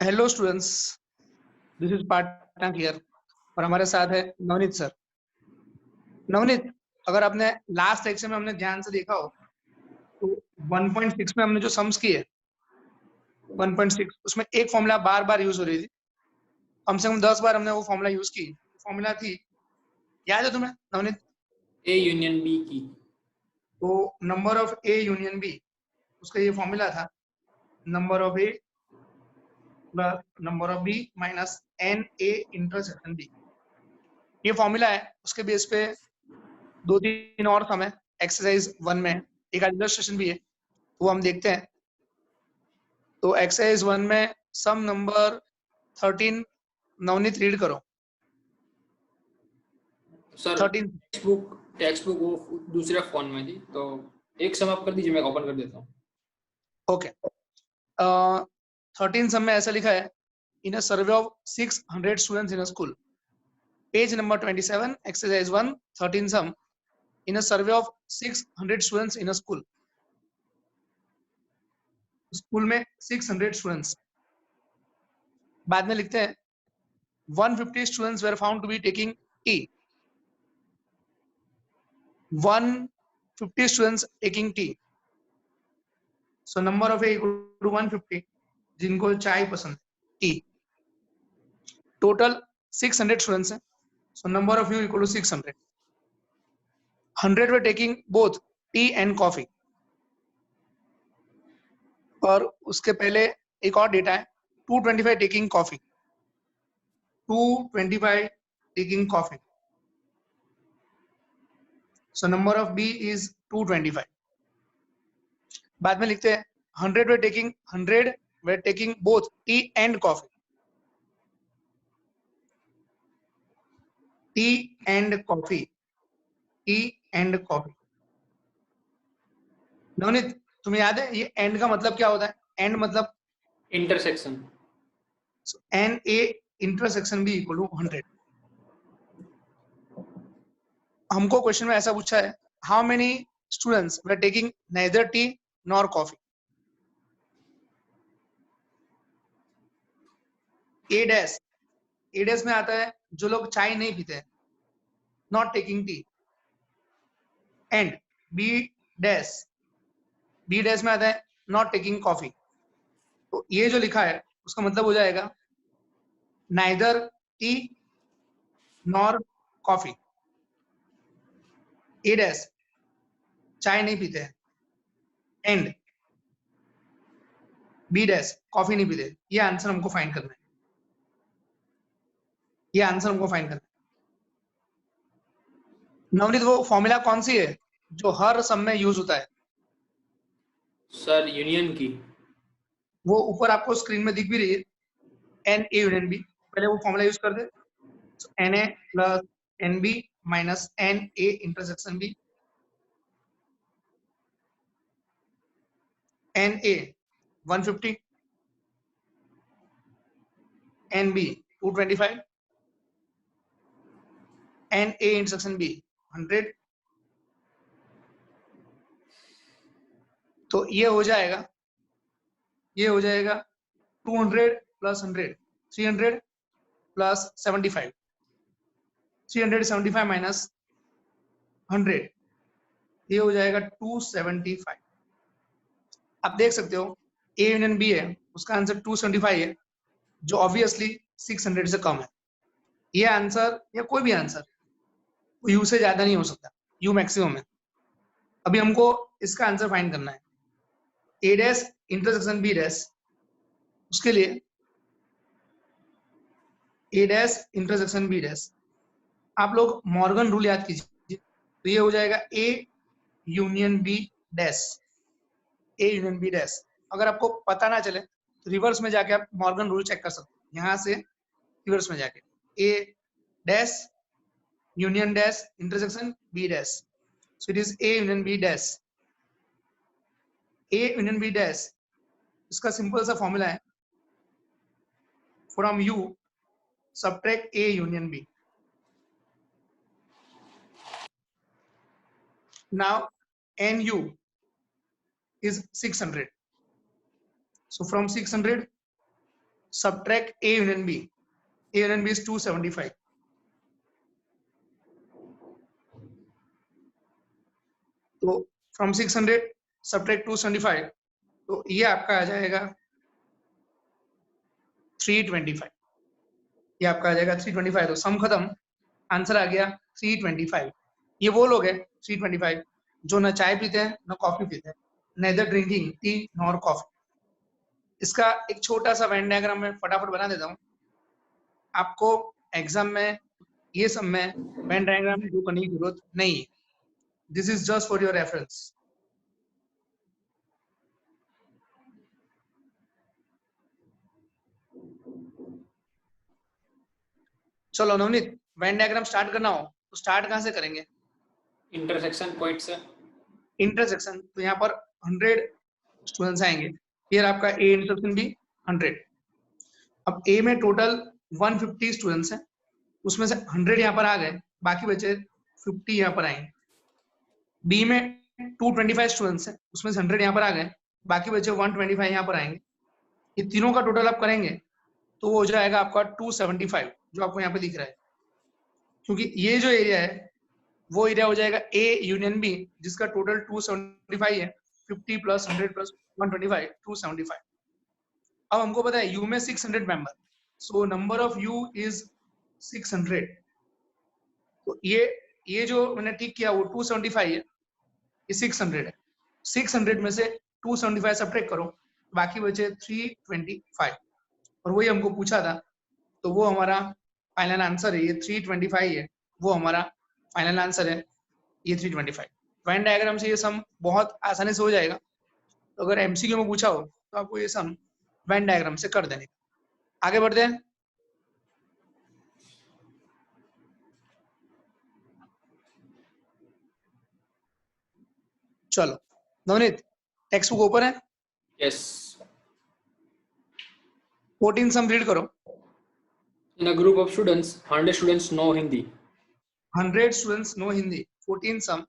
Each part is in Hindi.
Hello students, this is Patan here और हमारे साथ है नवनीत सर। नवनीत, अगर आपने लास्ट लेक्चर में हमने ध्यान से देखा हो तो 1.6 में हमने जो सम्स किए 1.6 उसमें एक फॉर्मूला बार बार यूज हो रही थी। कम से कम 10 बार हमने वो फॉर्मूला यूज की। फॉर्मूला थी, याद है तुम्हें नवनीत? ए यूनियन बी की। तो number of A union B, उसका ये फॉर्मूला था, number of A plus number of B minus N A intersection B. ये फॉर्मूला है, उसके बेस पे दो तीन और सम है एक्सरसाइज 1 में, एक इलस्ट्रेशन भी है, वो हम देखते हैं। तो एक्सरसाइज 1 में सम नंबर 13 नवनीत रीड करो। सर 13 टेक्स्ट बुक वो दूसरे फोन में थी, तो एक सम आप कर दीजिए, मैं ओपन कर देता हूँ। ओके। 13 सम में ऐसा लिखा है, in a survey of 600 students in a school, page number 27, exercise 1, 13 sum, in a survey of 600 students in a school. School में 600 स्टूडेंट्स, बाद में लिखते हैं 150 students were found to be taking tea. 150 students taking tea. So number of A equal to 150 जिनको चाय पसंद है, टी। टोटल 600 स्टूडेंट्स हैं, so number of U equal to 600. 100 were taking both tea and coffee. और उसके पहले एक और डेटा है, 225 taking coffee. 225 taking coffee. So number of B is 225. बाद में लिखते हैं 100 were taking both tea and coffee. tea and coffee. tea and coffee. Navneet, तुम्हें याद है ये एंड का मतलब क्या होता है? एंड मतलब intersection. N A intersection B equal to 100। हमको क्वेश्चन में ऐसा पूछा है, how many students were taking neither tea nor coffee? A dash में आता है जो लोग चाय नहीं पीते हैं, not taking tea. And B dash में आता है नॉट टेकिंग कॉफी। तो ये जो लिखा है उसका मतलब हो जाएगा neither tea nor coffee. A dash चाय नहीं पीते हैं, एंड बी डैश कॉफी नहीं पीते। ये आंसर हमको फाइंड करना है, ये आंसर हमको फाइंड करना है। नवनीत, वो फॉर्मूला कौन सी है जो हर सम में यूज होता है? सर यूनियन की। वो ऊपर आपको स्क्रीन में दिख भी रही है, एन ए यूनियन बी। पहले वो फॉर्मूला यूज कर दे, n A plus N B minus N A intersection B. N A 150, n B 225, n A intersection B 100। तो ये हो जाएगा 200 प्लस 100, 300 प्लस 75, 375 माइनस 100, ये हो जाएगा 275। आप देख सकते हो ए यूनियन बी है, उसका आंसर 275 है, जो ऑब्वियसली 600 से कम है। ये आंसर या कोई भी आंसर यू से ज्यादा नहीं हो सकता, यू मैक्सिमम है। अभी हमको इसका आंसर फाइंड करना है, ए डैश इंटरसेक्शन बी डैश। उसके लिए ए डैश इंटरसेक्शन बी डैश, आप लोग मॉर्गन रूल याद कीजिए। तो ये हो जाएगा A union B dash, A union B dash. अगर आपको पता ना चले तो रिवर्स में जाके आप मॉर्गन रूल चेक कर सकते हैं, यहाँ से रिवर्स में जाके A dash union dash intersection B dash. So it is A union B dash. A union B dash, इसका सिंपल सा फॉर्मूला है, from U subtract A union B. Now n U is 600. So from 600 subtract A union B. A union B is 275. तो from 600 subtract 275, तो ये आपका आ जाएगा 325. ये आपका आ जाएगा 325. तो सम खत्म, आंसर आ गया 325. ये वो लोग हैं 325 जो ना चाय पीते हैं ना कॉफी पीते हैं, neither drinking tea nor coffee. इसका एक छोटा सा वेन डायग्राम मैं फटाफट बना देता हूँ आपको एग्जाम में. ये सब में वेन डायग्राम ड्रॉ करने की जरूरत नहीं है. This is just for your reference. चलो नवनीत, वेन डायग्राम स्टार्ट करना हो तो स्टार्ट कहाँ से करेंगे? इंटरसेक्शन पॉइंट से. इंटरसेक्शन. तो यहाँ पर 100 स्टूडेंट्स आएंगे. फिर आपका ए इंटरसेक्शन भी 100. अब ए में टोटल 150 स्टूडेंट्स हैं, उसमें से 100 यहाँ पर आ गए, बाकी बचे 50 यहाँ पर आएंगे. बी में 225 स्टूडेंट्स हैं, उसमें से 100 यहाँ पर आ गए, बाकी बचे 125 यहाँ पर आएंगे. ये तीनों का टोटल आप करेंगे तो वो हो जाएगा आपका 275 जो आपको यहाँ पे दिख रहा है. क्योंकि ये जो एरिया है वो एरिया हो जाएगा ए यूनियन बी जिसका टोटल 275 है. 50 प्लस 100 प्लस 125 275. अब हमको पता है यू में 600 member, so number of you is 600. तो ये जो मैंने ठीक किया वो 275 है, ये 600 है. 600 में से 275 सब्ट्रैक्ट करो, बाकी बचे 325. और वही हमको पूछा था, तो वो हमारा फाइनल आंसर है. ये 325 है, वो हमारा फाइनल आंसर है. ये 325. वेन डायग्राम से ये सम बहुत आसानी से हो जाएगा. तो अगर एमसीक्यू में पूछा हो तो आपको ये सम वेन डायग्राम से कर देने. आगे बढ़ते हैं. चलो नवनीत, टेक्स्ट बुक ओपन है. यस. 14 सम रीड करो. In a group of students, 100 students know Hindi. 100 students know Hindi. 14 sum.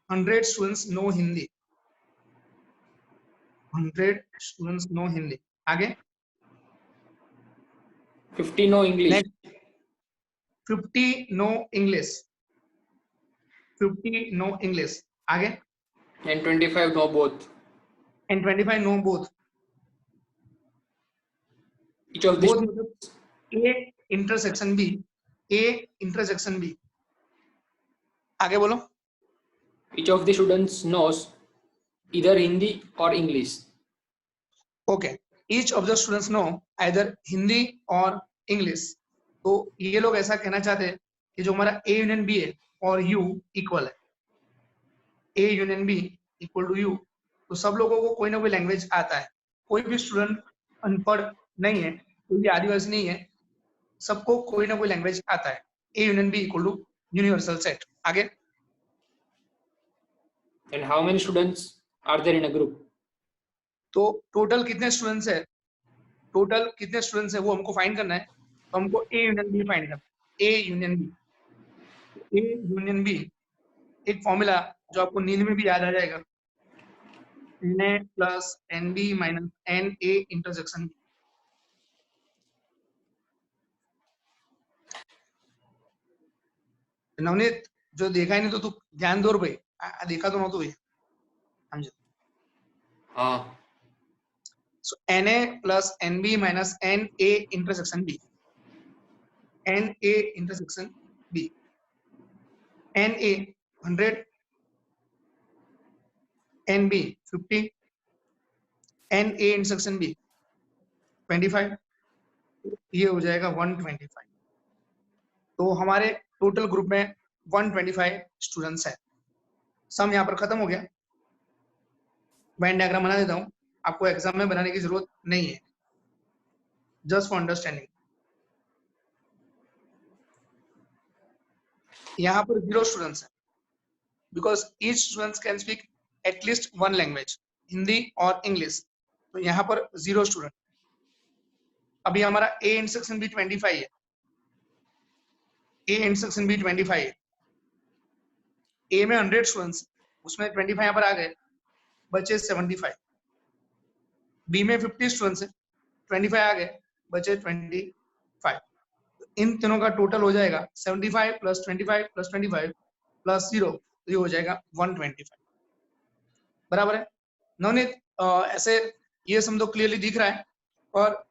100 students know Hindi. 100 students know Hindi. आगे. 50 know English. Next. 50 know English. 50 know English. आगे. And 25 know both. And 25 know both. Each of these. Both मतलब A intersection B. A intersection B. आगे बोलो. Each of the students knows either Hindi or English. Okay. Each of the students know either Hindi or English. तो ये लोग ऐसा कहना चाहते हैं कि जो हमारा A यूनियन B है और U इक्वल है. A union B equal to U. तो सब लोगों को कोई ना कोई लैंग्वेज आता है. कोई भी स्टूडेंट अनपढ़ नहीं है, कोई भी आदिवासी नहीं है, सबको कोई ना कोई लैंग्वेज आता है. A union B equal to universal set. आगे. And how many students are there in a group? तो टोटल कितने स्टूडेंट्स है, टोटल कितने स्टूडेंट्स है वो हमको फाइंड करना है. तो हमको A यूनियन B फाइंड करना है. A union B. A union B एक फॉर्मूला जो आपको नींद में भी याद आ जाएगा. Na प्लस NB माइनस NA इंटरसेक्शन. नवनीत, जो देखा ही नहीं तो तू ध्यान दो भाई. देखा तो ना तू समझे. हाँ. So Na plus NB minus NA intersection B. NA intersection B. NA 100, NB 50, NA intersection B 25. ये हो जाएगा 125. तो हमारे टोटल ग्रुप में 125 स्टूडेंट्स हैं. सम यहाँ पर खत्म हो गया. वेन डायग्राम बना देता हूँ, आपको एग्जाम में बनाने की जरूरत नहीं है, जस्ट फॉर अंडरस्टैंडिंग. यहाँ पर 0 स्टूडेंट्स हैं because each students can speak at least one language, Hindi और इंग्लिश. तो यहाँ पर 0 स्टूडेंट. अभी हमारा A इंटरसेक्शन B 25 है. A इंटरसेक्शन B 25 है. A में 100 स्टूडेंट्स, उसमें 25 यहाँ पर आ गए, बचे 75. B में 50 स्टूडेंट्स है, 25 आ गए, बचे 25। इन तीनों का टोटल हो जाएगा 75 प्लस 25 प्लस 25 प्लस 0, तो ये हो जाएगा 125। बराबर है नवनीत? ऐसे ये सम तो क्लियरली दिख रहा है, और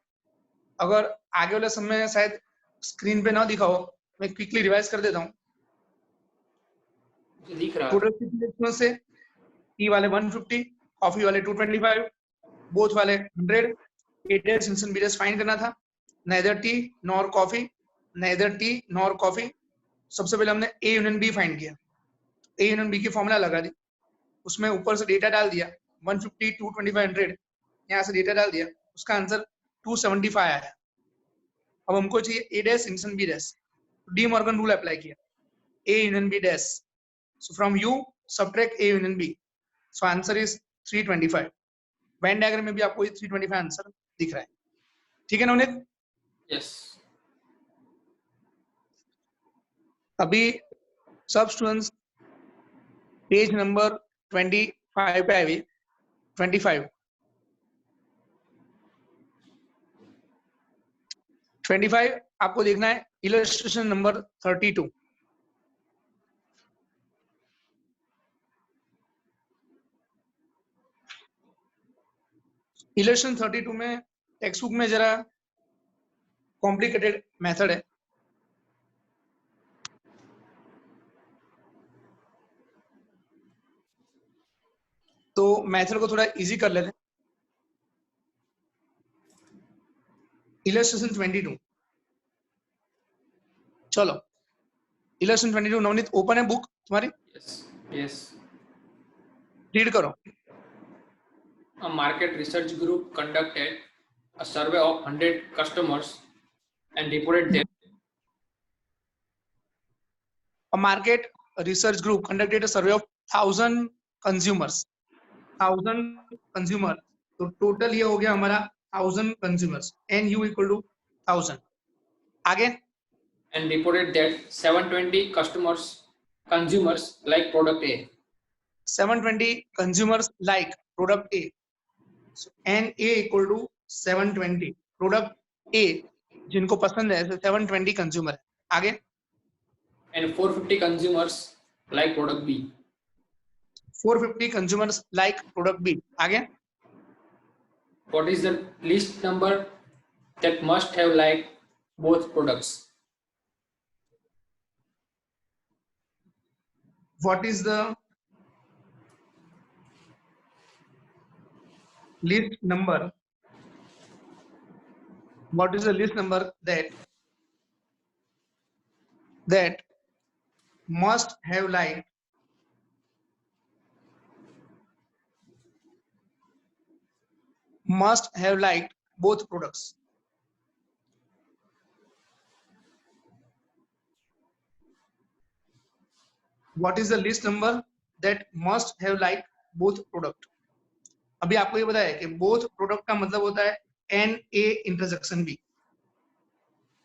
अगर आगे वाले सम में शायद स्क्रीन पे ना दिखा हो, मैं क्विकली रिवाइज कर देता हूँ। दिख रहा है। टोटल कितने से? टी वाले 150, कॉफी वाले 225, बोथ वाले 100। A dash instant B dash find करना था। neither tea nor coffee, neither tea nor coffee. सबसे पहले हमने ए यूनियन बी फाइंड किया, ए यूनियन बी की फॉर्मूला लगा दी, उसमें ऊपर से डेटा डाल दिया 150, 225, 100, यहाँ से डेटा डाल दिया, उसका आंसर 275 आया। अब हमको चाहिए A dash instant B dash, de Morgan rule apply किया, A union B dash, so from u subtract a union b, so answer is 325। Venn diagram में भी आपको ये 325 आंसर दिख रहा है। ठीक है नवनीत? यस। अभी सब स्टूडेंट्स पेज नंबर 25 पे आए। 25 आपको देखना है इलस्ट्रेशन नंबर 32। इलस्ट्रेशन 32 में टेक्स्ट बुक में जरा कॉम्प्लिकेटेड मेथड है, तो मेथड को थोड़ा इजी कर लेते हैं। इलस्ट्रेशन 22, चलो इलस्ट्रेशन 22 नवनीत ओपन है बुक तुम्हारी? Yes yes. रीड करो। A market research group conducted a survey of 100 customers and reported that A market research group conducted a survey of 1000 consumers। 1000 consumer, तो टोटल ये हो गया हमारा 1000 consumers, N U equal to 1000। आगे and reported that 720 consumers like product A. 720 consumers like product A, so N A equal to 720 product A जिनको पसंद है, 720 कंज्यूमर है। आगे And 450 consumers like product B. 450 consumers like product B। आगे What is the least number that must have liked both products? what is the least number, what is the least number that must have liked both products? What is the least number that must have liked both product? अभी आपको ये बताया कि both product का मतलब होता है N A intersection B,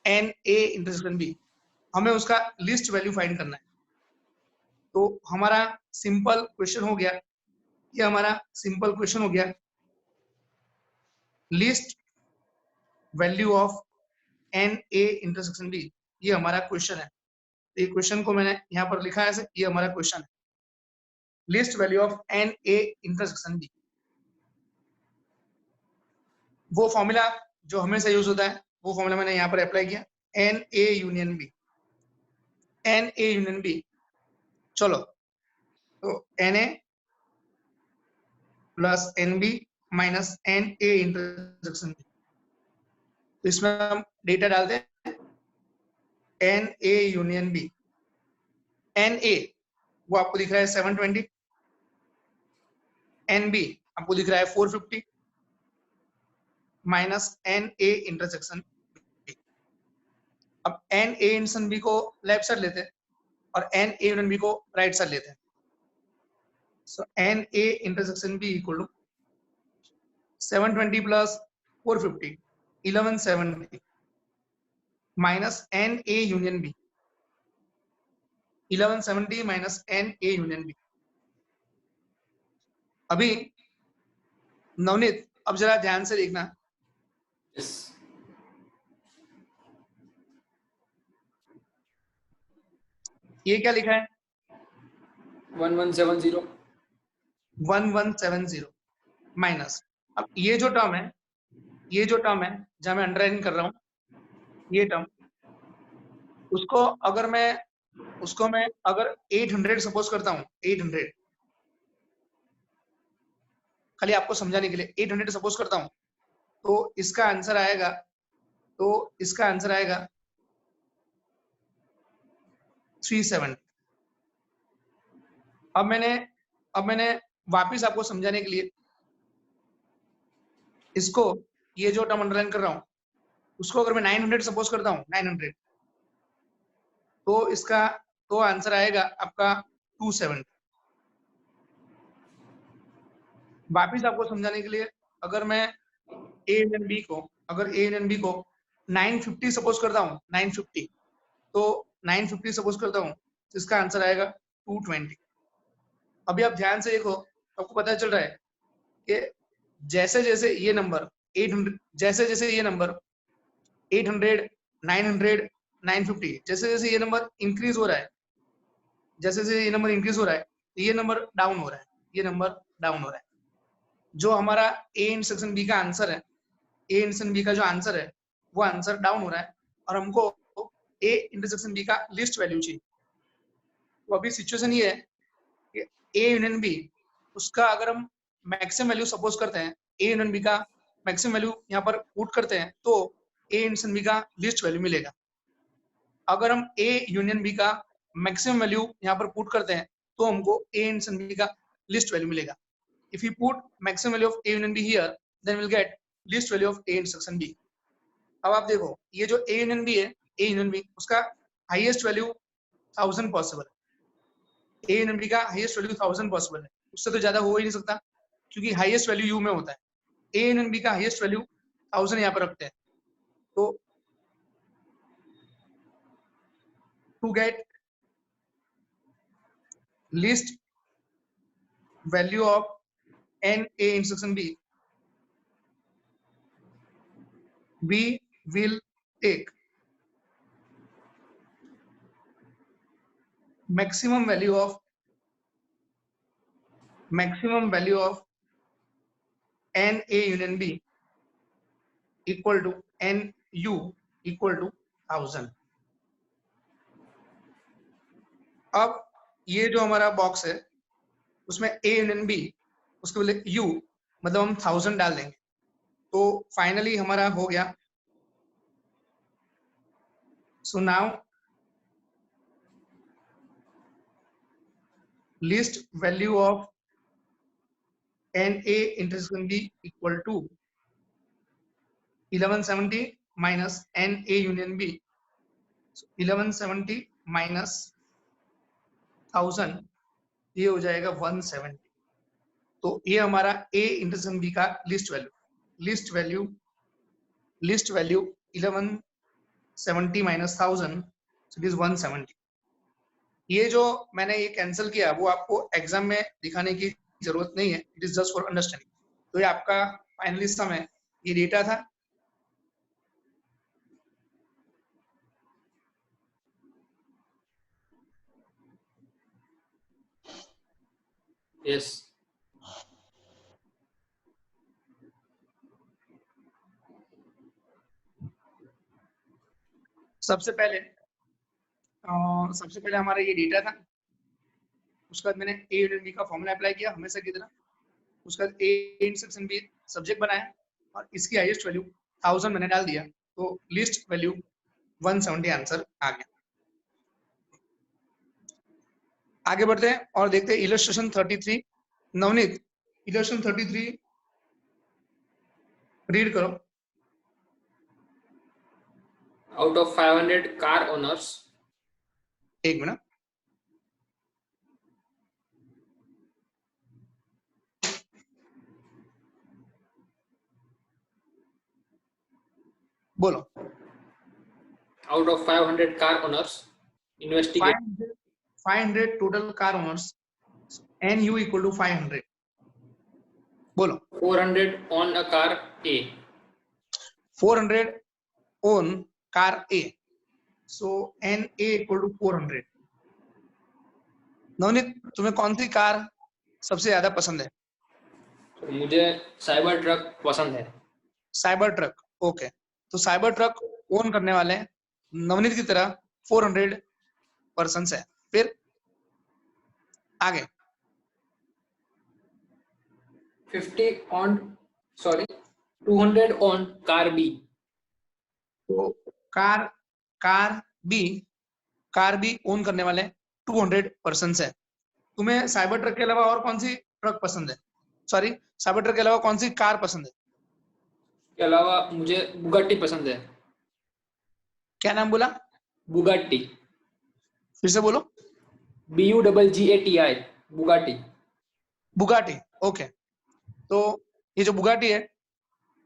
N A intersection B. हमें उसका लिस्ट वैल्यू फाइंड करना है, तो हमारा सिंपल क्वेश्चन हो गया, ये हमारा सिंपल क्वेश्चन हो गया, least value of N A intersection B, ये हमारा क्वेश्चन है। ये क्वेश्चन को मैंने यहाँ पर लिखा है, ये हमारा क्वेश्चन है, least value of N A intersection B. वो फॉर्मूला जो हमेशा यूज होता है, वो फॉर्मूला मैंने यहाँ पर अप्लाई किया, N A union B, N A union B. चलो तो N A plus N B minus N A intersection B, तो इसमें हम डेटा डालते हैं N A union B. N A वो आपको दिख रहा है 720, एन बी आपको दिख रहा है 450 minus N A intersection B. अब एन ए इंटरसेक्शन बी को लेफ्ट साइड लेते हैं और एन ए यूनियन बी को राइट साइड लेते हैं, so n A intersection B equal to 720 plus 450 1170 minus N A union B, 1170 minus N A union B. अभी नवनीत अब जरा ध्यान से देखना, Yes. ये क्या लिखा है? 1170. 1170 माइनस, अब ये जो टर्म है जहां मैं अंडरलाइन कर रहा हूं, ये टर्म, उसको अगर मैं अगर 800 सपोज करता हूं, 800, खाली आपको समझाने के लिए 800 सपोज करता हूं, तो इसका आंसर आएगा 370। अब मैंने वापिस आपको समझाने के लिए इसको, ये जो टर्म अंडरलाइन कर रहा हूं, उसको अगर मैं 900 सपोज करता हूं, 900, तो आंसर आएगा आपका 270। वापिस आपको समझाने के लिए, अगर मैं ए एंड बी को 950 सपोज करता हूं, 950, तो 950 सपोज करता हूं, तो इसका आंसर आएगा 220। अभी आप ध्यान से देखो, आपको पता चल रहा है कि जैसे जैसे ये नंबर 800, जैसे जैसे ये नंबर 800, 900, 950, जैसे जैसे ये नंबर इंक्रीज हो रहा है, जैसे जैसे ये नंबर इंक्रीज हो रहा है, ये नंबर डाउन हो रहा है, ये नंबर डाउन हो रहा है। जो हमारा ए इन सेक्शन बी का आंसर है, ए इंटरसेक्शन बी का जो आंसर है, वो आंसर डाउन हो रहा है, और हमको ए इंटरसेक्शन बी का लिस्ट वैल्यू चाहिए। तो अभी सिचुएशन ये है कि ए यूनियन बी, उसका अगर हम मैक्सिमम वैल्यू सपोज करते हैं, ए यूनियन बी का मैक्सिमम वैल्यू यहाँ पर पुट करते हैं, तो ए इंटरसेक्शन बी का लिस्ट वैल्यू मिलेगा। अगर हम ए यूनियन बी का मैक्सिमम वैल्यू यहाँ पर पुट करते हैं, तो हमको ए इंटरसेक्शन बी का लिस्ट वैल्यू मिलेगा। If you put maximum value of A union B here, then we'll get least value of A intersection B. अब आप देखो, ये जो A union B है, A union B, उसका हाईएस्ट वैल्यू 1000 पॉसिबल है। A union B का हाईएस्ट वैल्यू 1000 पॉसिबल है, उससे तो ज्यादा हो ही नहीं सकता, क्योंकि हाईएस्ट वैल्यू U में होता है। A union B का हाईएस्ट वैल्यू 1000 यहाँ पर रखते हैं। तो to get least value of N A intersection B, we will take maximum value of N A union B equal to N U equal to 1000। अब ये जो हमारा बॉक्स है, उसमें A यूनियन B, उसके बदले U, मतलब हम 1000 डाल देंगे, तो फाइनली हमारा हो गया। So now least value of NA intersection B equal to 1170 minus NA union B, 1170 minus 1000, ये हो जाएगा 170। तो ये हमारा A इंटरसेक्शन B का least value 1170 minus 1000, it is 170। ये जो मैंने ये कैंसिल किया, वो आपको एग्जाम में दिखाने की जरूरत नहीं है, it is just for understanding. तो ये आपका फाइनली सम है, ये डेटा था। Yes. सबसे पहले हमारा ये डेटा था, उसके बाद मैंने ए यूनियन बी का फॉर्मूला अप्लाई किया हमेशा की तरह, उसके बाद ए इंटरसेक्शन बी सब्जेक्ट बनाया, और इसकी हाईएस्ट वैल्यू 1000 मैंने डाल दिया, तो लिस्ट वैल्यू 170 आंसर आ गया। आगे बढ़ते हैं और देखते हैं इलस्ट्रेशन 33। नवनीत, इलस्ट्रेशन 33 रीड करो। Out of 500 car owners, एक मिनट, बोलो। out of 500 car owners, investigate 500 total car owners, N U equal to 500, बोलो। 400 on a car A. 400 own car A, so NA equal to 400. Navneet, तुम्हें कौन सी कार सबसे ज्यादा पसंद है? तो मुझे साइबर ट्रक पसंद है। Cyber truck, okay. तो साइबर ट्रक ओन करने वाले नवनीत की तरह 400 पर्सन है। फिर आगे 200 on कार बी। तो कार बी ओन करने वाले 200 पर्सन है। तुम्हें साइबर ट्रक के अलावा और कौन सी ट्रक पसंद है? सॉरी, साइबर ट्रक के अलावा कौन सी कार पसंद है? के अलावा मुझे बुगाटी पसंद है। क्या नाम बोला? बुगाटी। फिर से बोलो। BUGGATI, Bugatti. Bugatti, okay. तो ये जो बुगाटी है,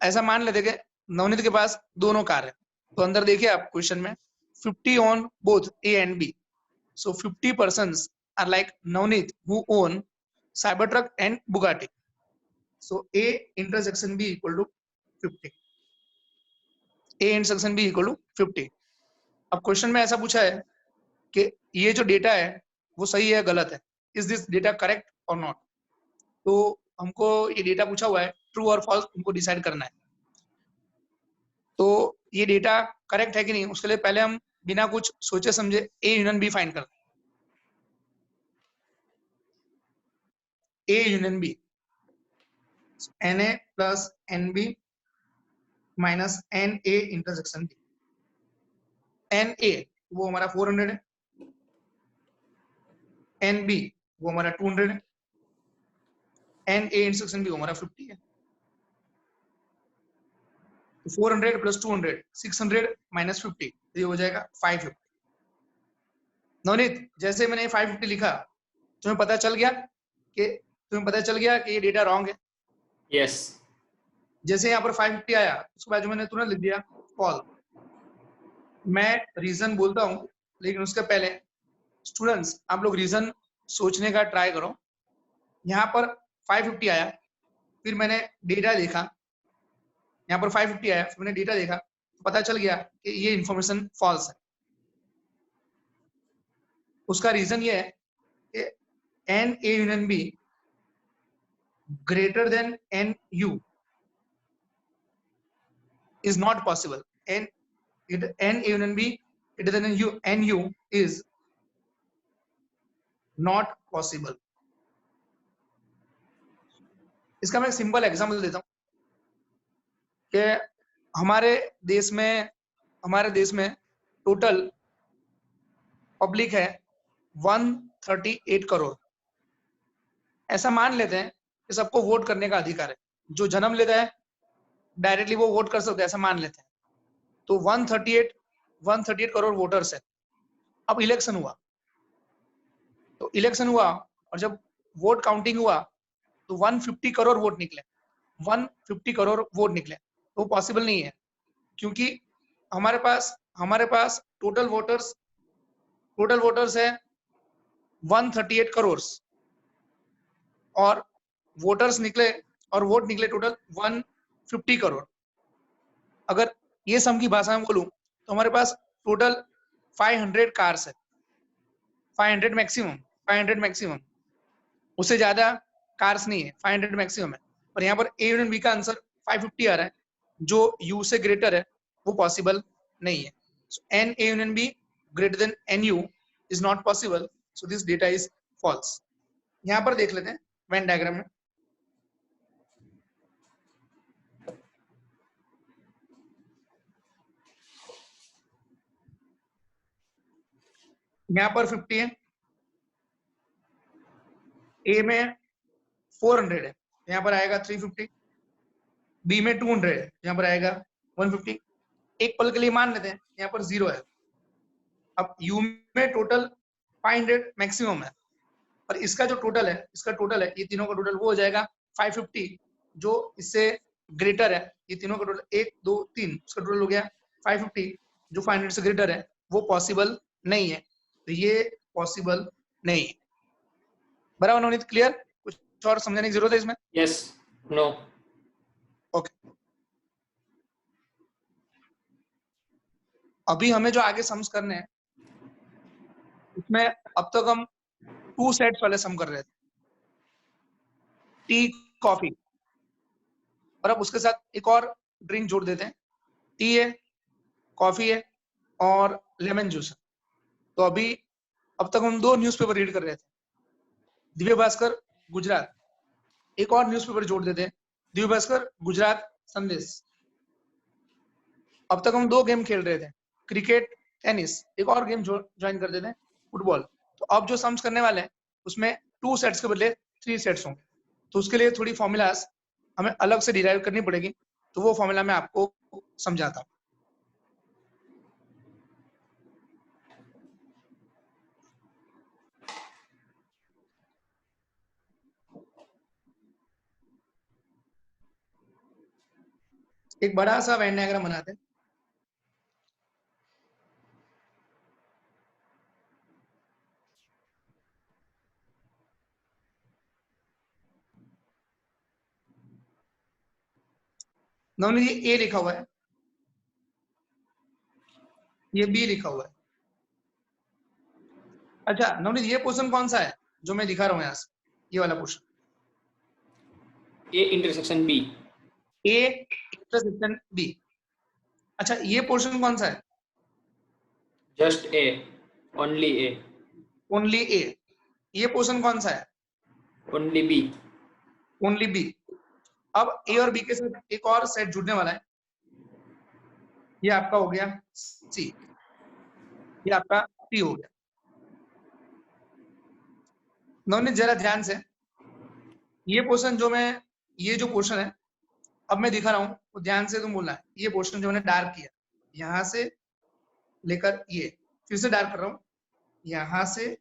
ऐसा मान लेते कि नवनीत के पास दोनों कार है। तो अंदर देखिए आप क्वेश्चन में 50 on both A and B, so 50 persons are like Navneet who own Cybertruck and Bugatti, so A intersection B equal to 50, A intersection B equal to 50। अब क्वेश्चन में ऐसा पूछा है कि ये जो डेटा है वो सही है गलत है, इज दिस डेटा करेक्ट और नॉट। तो हमको ये डेटा पूछा हुआ है, ट्रू और फॉल्स हमको डिसाइड करना है। तो ये डेटा करेक्ट है कि नहीं, उसके लिए पहले हम बिना कुछ सोचे समझे ए यूनियन बी फाइंड करते हैं। ए यूनियन बी, NA प्लस NB माइनस NA इंटरसेक्शन बी। NA वो हमारा 400 है, NB वो हमारा 200 है, NA इंटरसेक्शन बी वो हमारा 50 है। 400 प्लस 200 600 माइनस 50, तो ये हो जाएगा 550। नवनीत, जैसे मैंने 550 लिखा, तुम्हें पता चल गया कि ये डेटा रॉन्ग है? यस। जैसे यहाँ पर 550 आया, उसके बाद जो मैंने तुरंत लिख दिया फॉल्स। मैं रीजन बोलता हूँ, लेकिन उसके पहले स्टूडेंट्स आप लोग रीजन सोचने का ट्राई करो। यहाँ पर 550 आया, फिर मैंने डेटा देखा, यहाँ पर 550 आया, फिर मैंने डेटा देखा, तो पता चल गया कि ये इंफॉर्मेशन फॉल्स है। उसका रीजन ये है कि NA union B greater than NU is not possible. NA union B greater than NU is not possible. इसका मैं सिंपल एग्जांपल देता हूँ कि हमारे देश में टोटल पब्लिक है 138 करोड़। ऐसा मान लेते हैं कि सबको वोट करने का अधिकार है, जो जन्म लेता है डायरेक्टली वो वोट कर सकते हैं, ऐसा मान लेते हैं। तो 138 करोड़ वोटर्स है। अब इलेक्शन हुआ, और जब वोट काउंटिंग हुआ तो 150 करोड़ वोट निकले, 150 करोड़ वोट निकले। तो वो पॉसिबल नहीं है, क्योंकि हमारे पास टोटल वोटर्स है 138 करोड़, और वोट निकले टोटल 150 करोड़। अगर ये सम की भाषा में बोलूं तो हमारे पास टोटल 500 कार्स है, 500 मैक्सिमम, उससे ज्यादा कार्स नहीं है, 500 मैक्सिमम है। और यहाँ पर ए यूनियन बी का आंसर 550 आ रहा है, जो यू से ग्रेटर है, वो पॉसिबल नहीं है। So n A union B greater than n U is not possible, so this data is false. यहाँ पर देख लेते हैं वेन डायग्राम में। यहाँ पर 50 है, ए में 400 है, यहाँ पर आएगा 350, बी में 200 है, यहाँ पर आएगा 150। एक पल के लिए मान लेते हैं यहाँ पर 0 है। अब यू में टोटल 500 मैक्सिमम है, और इसका जो टोटल है ये तीनों का टोटल वो हो जाएगा 550, जो इससे ग्रेटर है। ये तीनों का टोटल 1 2 3, उसका टोटल हो गया 550, जो 500 से ग्रेटर है, वो पॉसिबल नहीं है। तो ये पॉसिबल नहीं है। बराबर नवनीत, क्लियर? कुछ और समझने की जरूरत है इसमें? Yes, no. ओके। अभी हमें जो आगे सम्स करने हैं उसमें अब तक हम 2 सेट्स वाले सम कर रहे थे, टी कॉफी, और अब उसके साथ एक और ड्रिंक जोड़ देते हैं, टी है, कॉफी है और लेमन जूस है। तो अभी अब तक हम 2 न्यूज़पेपर रीड कर रहे थे, दिव्य भास्कर, गुजरात। एक और न्यूज़पेपर जोड़ देते हैं, दिव्य भास्कर, गुजरात संदेश। अब तक हम 2 गेम खेल रहे थे, क्रिकेट, टेनिस। एक और गेम ज्वाइन कर देते हैं, फुटबॉल। तो अब जो सम्स करने वाले हैं उसमें 2 सेट्स के बदले 3 सेट्स होंगे। तो उसके लिए थोड़ी फॉर्मूलाज हमें अलग से डिराइव करनी पड़ेगी, तो वो फॉर्मूला मैं आपको समझाता हूँ। एक बड़ा सा वेन डायग्राम बनाते हैं। नॉर्मली ये ए लिखा हुआ है, ये बी लिखा हुआ है। अच्छा नॉर्मली ये पोर्शन कौन सा है जो मैं दिखा रहा हूँ यहाँ से, ये वाला portion? A intersection B. A intersection B. अच्छा ये पोर्शन कौन सा है? Just A. Only A. Only A. ये पोर्शन कौन सा है? Only B. Only B. अब ए और बी के साथ एक और सेट जुड़ने वाला है, ये आपका हो गया सी, ये आपका सी हो गया। नवनीत जरा ध्यान से, ये पोर्शन जो मैं, ये जो पोर्शन है अब मैं दिखा रहा हूँ, तो ध्यान से तुम बोलना है। ये पोर्शन जो मैंने डार्क किया, यहाँ से लेकर ये, फिर से डार्क कर रहा हूँ, यहाँ से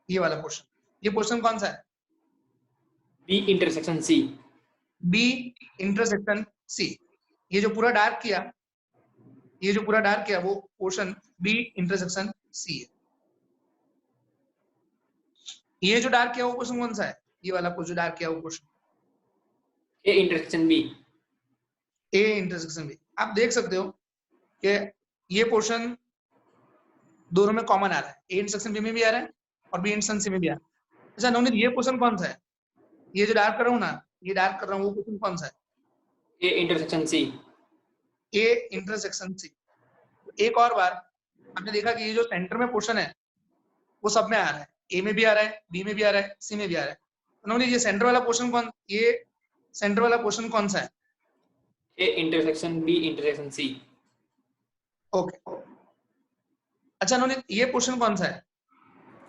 ये वाला पोर्शन, ये पोर्शन कौन सा है? B intersection C. B intersection C. ये जो पूरा डार्क किया, ये जो पूरा डार्क किया वो पोर्शन बी इंटरसेक्शन सी है। ये जो डार्क किया वो पोर्शन कौन सा है? ये वाला जो डार्क किया वो portion A intersection B. A intersection B. आप देख सकते हो कि ये पोर्शन दोनों में कॉमन आ रहा है, ए इंटरसेक्शन बी में भी आ रहा है और बी इंटरसेक्शन सी में भी आ रहा है। अच्छा नवनीत ये पोर्शन कौन सा है? ये जो डार्क कर रहा हूँ ना, ये डार्क कर रहा हूँ वो पोर्शन कौन सा है? A intersection C. A intersection C. एक और बार आपने देखा कि ये जो सेंटर में पोर्शन है वो सब में आ रहा है, ए में भी आ रहा है, बी में भी आ रहा है, सी में भी आ रहा है। तो नवनीत ये सेंटर वाला पोर्शन कौन, ये सेंटर वाला पोर्शन कौन सा है? A intersection B intersection C. Okay. अच्छा नवनीत ये पोर्शन कौन सा है?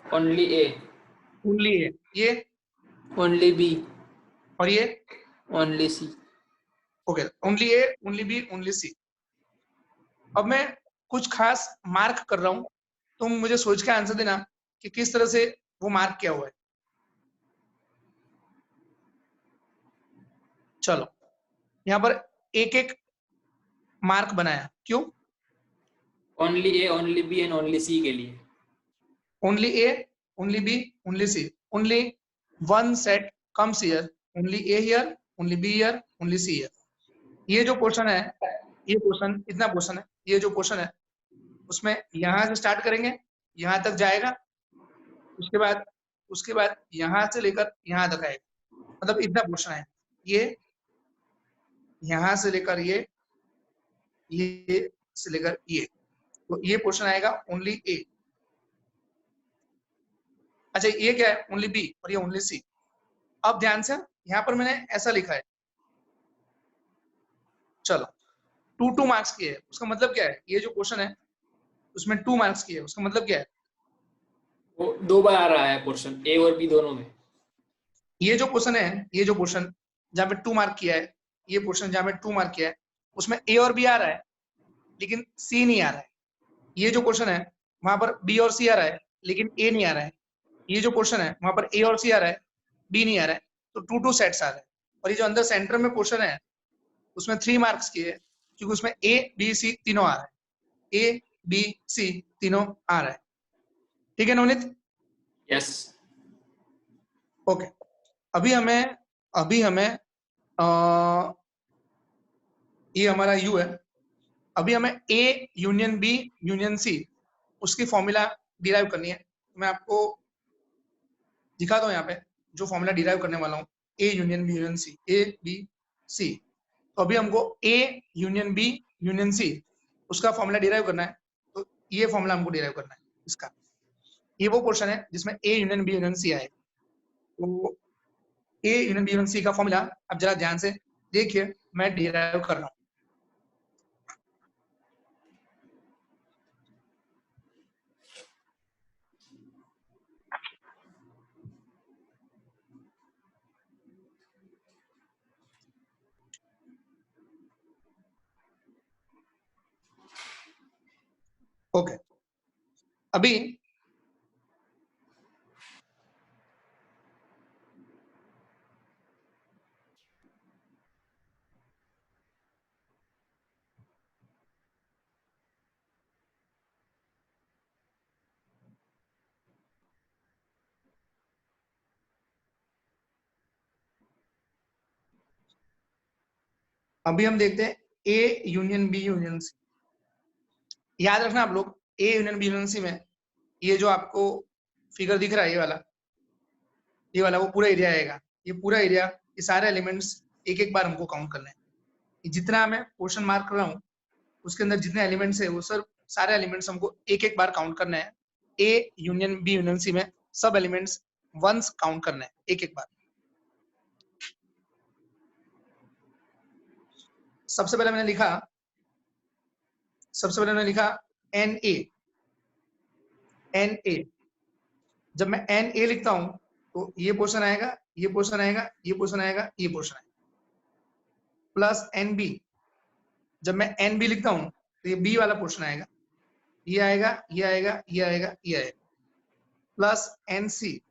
Only A. Only A. ये Only B. और ये Only C. Okay, only A, only B, only सी। अब मैं कुछ खास मार्क कर रहा हूं, तुम मुझे सोच के आंसर देना कि किस तरह से वो मार्क किया हुआ है। चलो यहाँ पर एक एक मार्क बनाया, क्यों? Only A, only B and only C के लिए. Only A, only B, only C, only one set comes here, only A here, only B here, only C here. ये जो पोर्शन है, ये पोर्शन, इतना पोर्शन है, ये जो पोर्शन है उसमें यहां से स्टार्ट करेंगे, यहां तक जाएगा, उसके बाद यहां से लेकर यहां तक आएगा, मतलब इतना पोर्शन है। ये यहां से लेकर ये से लेकर ये, तो ये पोर्शन आएगा ओनली ए। अच्छा ये क्या है? ओनली बी और ये ओनली सी। अब ध्यान से, यहाँ पर मैंने ऐसा लिखा है, चलो 2 मार्क्स की है, उसका मतलब क्या है? ये जो क्वेश्चन है उसमें 2 मार्क्स की है, उसका मतलब क्या है? वो 2 बार आ रहा है पोर्शन A और B दोनों में. ये जो क्वेश्चन है, ये जो क्वेश्चन जहाँ पे 2 मार्क किया है, ये क्वेश्चन जहाँ पे 2 मार्क किया है, उसमें ए और बी आ रहा है लेकिन सी नहीं आ रहा है। ये जो क्वेश्चन है वहां पर बी और सी आ रहा है लेकिन ए नहीं आ रहा है। ये जो क्वेश्चन है वहां पर ए और सी आ रहा है, बी नहीं आ रहा है। तो 2 सेट्स आ रहे हैं। और ये जो अंदर सेंटर में क्वेश्चन है उसमें 3 मार्क्स की है, क्योंकि उसमें ए बी सी तीनों आ रहा है, ए बी सी तीनों आ रहा है। ठीक है नवनीत? Yes. ओके। अभी हमें ये हमारा यू है, अभी हमें A union B union C उसकी फॉर्मूला डिराइव करनी है। मैं आपको दिखाता हूँ यहाँ पे जो फॉर्मूला डिराइव करने वाला हूँ, A union B union C, A B C. तो अभी हमको A union B union C उसका फॉर्मूला डिराइव करना है। तो ये फॉर्मूला हमको डिराइव करना है इसका। ये वो पोर्शन है जिसमें A union B union C आए। तो A union B union C का फॉर्मूला अब जरा ध्यान से देखिए, मैं डिराइव कर रहा हूँ। ओके, अभी हम देखते हैं A union B union C. याद रखना आप लोग, A union B union C में ये जो आपको फिगर दिख रहा है ये वाला वो पूरा एरिया आएगा। ये पूरा एरिया, ये सारे एलिमेंट्स एक एक बार हमको काउंट करना है। जितना मैं पोर्शन मार्क कर रहा हूँ उसके अंदर जितने एलिमेंट्स है वो सर सारे एलिमेंट्स हमको एक एक बार काउंट करना है। A union B union C में सब एलिमेंट्स वंस काउंट करना है एक एक बार। सबसे पहले मैंने लिखा एन ए। जब मैं एन ए लिखता हूं तो ये पोर्शन आएगा, ये पोर्शन आएगा, ये पोर्शन आएगा, ये पोर्शन आएगा, प्लस एन बी। जब मैं एन बी लिखता हूं तो ये बी वाला पोर्शन आएगा, ये आएगा, ये आएगा, ये आएगा, ये आएगा, प्लस एन सी।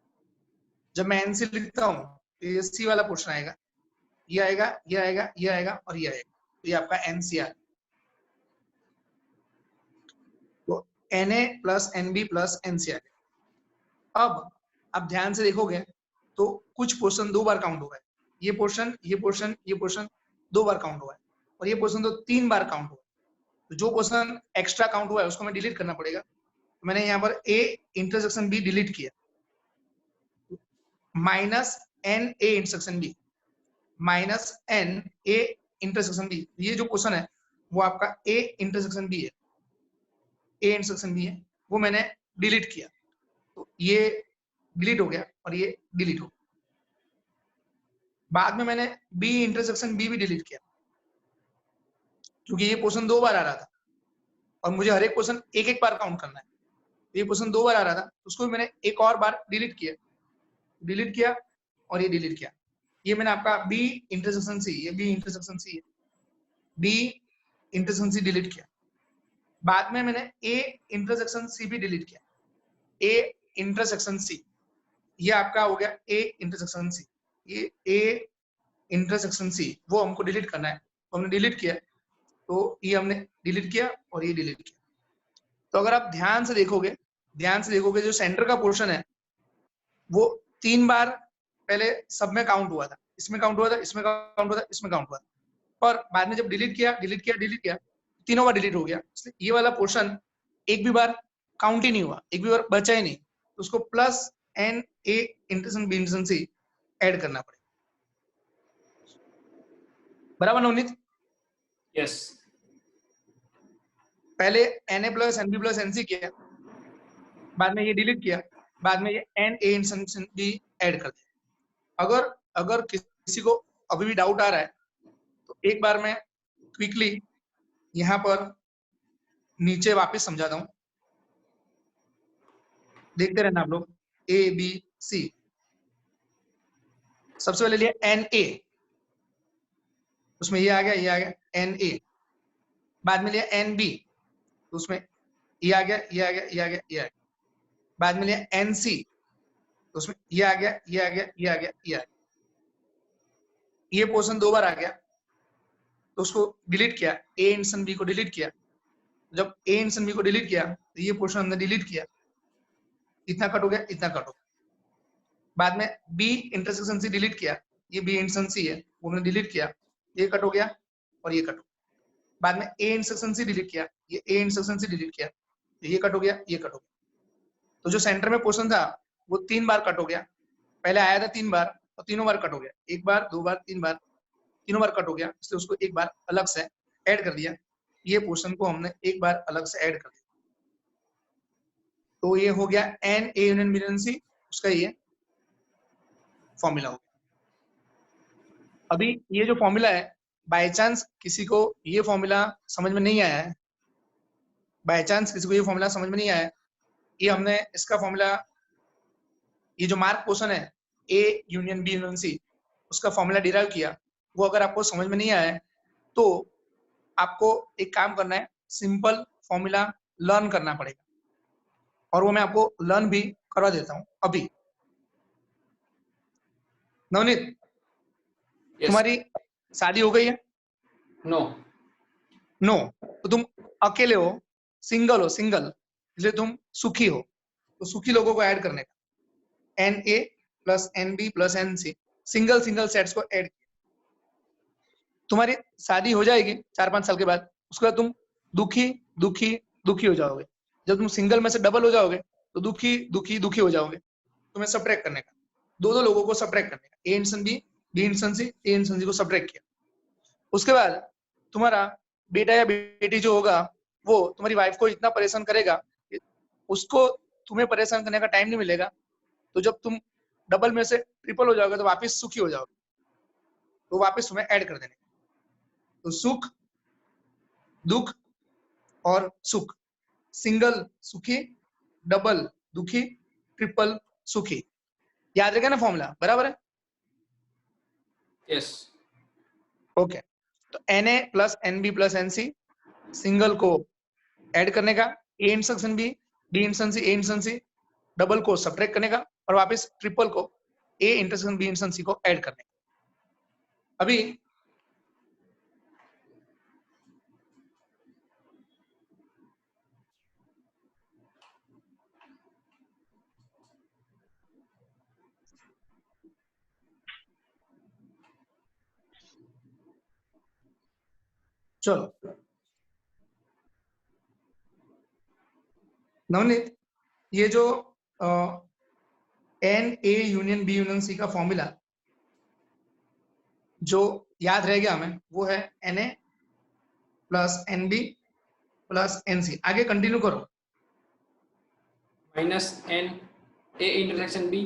जब मैं एन सी लिखता हूं तो ये सी वाला पोर्शन आएगा, ये आएगा, ये आएगा, ये आएगा और ये आएगा। तो ये आपका एन सी आर। तो N A plus N B plus N C R. अब आप ध्यान से देखोगे तो कुछ पोर्शन दो बार काउंट हुआ है। ये पोर्शन, ये पोर्शन, ये पोर्शन दो बार काउंट हुआ है और ये पोर्शन तो तीन बार काउंट हुआ है। तो जो पोर्शन एक्स्ट्रा काउंट हुआ है उसको मैं डिलीट करना पड़ेगा। तो मैंने यहाँ पर ए इंटरसेक्शन बी डिलीट किया, minus N A intersection B, minus N A intersection B. ये जो पोर्शन है वो आपका ए इंटरसेक्शन बी है, ए इंटरसेक्शन बी है, वो मैंने डिलीट किया। तो ये डिलीट हो गया और ये डिलीट हो गया। बाद में मैंने बी इंटरसेक्शन बी भी डिलीट किया क्योंकि ये पोर्शन दो बार आ रहा था और मुझे हर एक पोर्शन एक एक बार काउंट करना है। ये पोर्शन दो बार आ रहा था तो उसको मैंने एक और बार डिलीट किया और ये डिलीट किया। ये मैंने आपका बी इंटरसेक्शन सी, ये बी इंटरसेक्शन सी है, बी इंटरसेक्शन सी डिलीट किया। बाद में मैंने ए इंटरसेक्शन सी भी डिलीट किया, ए इंटरसेक्शन सी। ये आपका हो गया ए इंटरसेक्शन सी। ये ए इंटरसेक्शन सी वो हमको डिलीट करना है, तो हमने डिलीट किया। तो ये हमने डिलीट किया और ये डिलीट किया। तो अगर आप ध्यान से देखोगे जो सेंटर का पोर्शन है वो तीन बार पहले सब में काउंट हुआ था, इसमें काउंट हुआ था, इसमें काउंट हुआ था, इसमें काउंट हुआ था, पर बाद में जब डिलीट किया तीनों बार डिलीट हो गया। इसलिए ये वाला पोर्शन एक भी बार काउंट ही नहीं हुआ, एक भी बार बचा ही नहीं। तो उसको plus N A intersection B intersection C add करना पड़ेगा। बराबर नवनीत? यस। पहले N A plus N B plus N C किया, बाद में ये डिलीट किया, बाद में ये N A intersection B add कर दिया। अगर किसी को अभी भी डाउट आ रहा है तो एक बार मैं क्विकली यहाँ पर नीचे वापस समझाता हूँ, देखते रहना आप लोग। ए बी सी, सबसे पहले लिया एन ए, उसमें ये आ गया एन ए। बाद में लिया एन बी, तो उसमें ये आ गया, ये आ गया, ये आ गया, ये आ गया। बाद में लिया एन सी, तो उसमें ये आ गया, ये आ गया, ये आ गया, ये आ गया। ये पोर्शन दो बार आ गया तो उसको डिलीट किया, ए इंटरसेक्शन बी को डिलीट किया। जब ए इंटरसेक्शन बी को डिलीट किया तो ये पोर्शन हमने डिलीट किया, इतना कट हो गया, इतना कट हो गया। बाद में बी इंटरसेक्शन सी डिलीट किया, ये बी इंटरसेक्शन सी है वो हमने डिलीट किया, ये कट हो गया और ये कट हो गया। बाद में ए इंस्ट्रक्शन से डिलीट किया, ये ए इंस्ट्रक्शन से डिलीट किया, तो ये कट हो गया, ये कट हो गया। तो जो सेंटर में पोर्शन था वो 3 बार कट हो गया, पहले आया था 3 बार और तीनों बार कट हो गया, 1 बार 2 बार 3 बार, तीनों बार कट हो गया, इसलिए उसको एक बार अलग से ऐड कर दिया। ये पोर्शन को हमने एक बार अलग से ऐड कर दिया, तो ये हो गया N A union B union C, उसका ये फॉर्मूला हो गया। अभी ये जो फॉर्मूला है, बाय चांस किसी को ये फॉर्मूला समझ में नहीं आया है, बाय चांस किसी को ये फॉर्मूला समझ में नहीं आया है, ये हमने इसका फॉर्मूला, ये जो मार्क पोर्शन है A union B union C, उसका फॉर्मूला डिराइव किया, वो अगर आपको समझ में नहीं आया है तो आपको एक काम करना है, सिंपल फॉर्मूला लर्न करना पड़ेगा, और वो मैं आपको लर्न भी करवा देता हूं अभी। नवनीत, Yes. तुम्हारी शादी हो गई है? No. नो, तो तुम अकेले हो, सिंगल हो, सिंगल, इसलिए तुम सुखी हो, तो सुखी लोगों को ऐड करने का, N A plus N B plus N C, single single sets को ऐड किया। तुम्हारी शादी हो जाएगी 4-5 साल के बाद, उसके बाद तुम दुखी दुखी दुखी हो जाओगे। जब तुम सिंगल में से डबल हो जाओगे तो दुखी दुखी दुखी हो जाओगे। तुम्हें सब्ट्रैक्ट करने का, दो लोगों को सब्ट्रैक्ट करने का, ए इंसान बी, बी इंसान सी, ए इंसान सी को सब्ट्रैक्ट किया। उसके बाद तुम्हारा बेटा या बेटी जो होगा वो तुम्हारी वाइफ को इतना परेशान करेगा कि उसको तुम्हें परेशान करने का टाइम नहीं मिलेगा। तो जब तुम डबल में से ट्रिपल हो जाओगे तो वापस सुखी हो जाओगे, तो वापस तुम्हें ऐड कर देने। तो सुख, दुख और सुख, सिंगल सुखी, डबल दुखी, ट्रिपल सुखी। याद रखेगा ना फॉर्मूला, बराबर है? Yes. ओके, तो N A plus N B plus N C, single को ऐड करने का, A instruction B, B instruction C, A instruction C, double को सब्ट्रैक्ट करने का, और वापस ट्रिपल को A intersection B intersection C को ऐड करने का। अभी चलो नवनीत, ये जो N A union B union C का फॉर्मूला जो याद रह गया हमें, वो है N A plus N B plus N C. आगे कंटिन्यू करो। Minus n a intersection b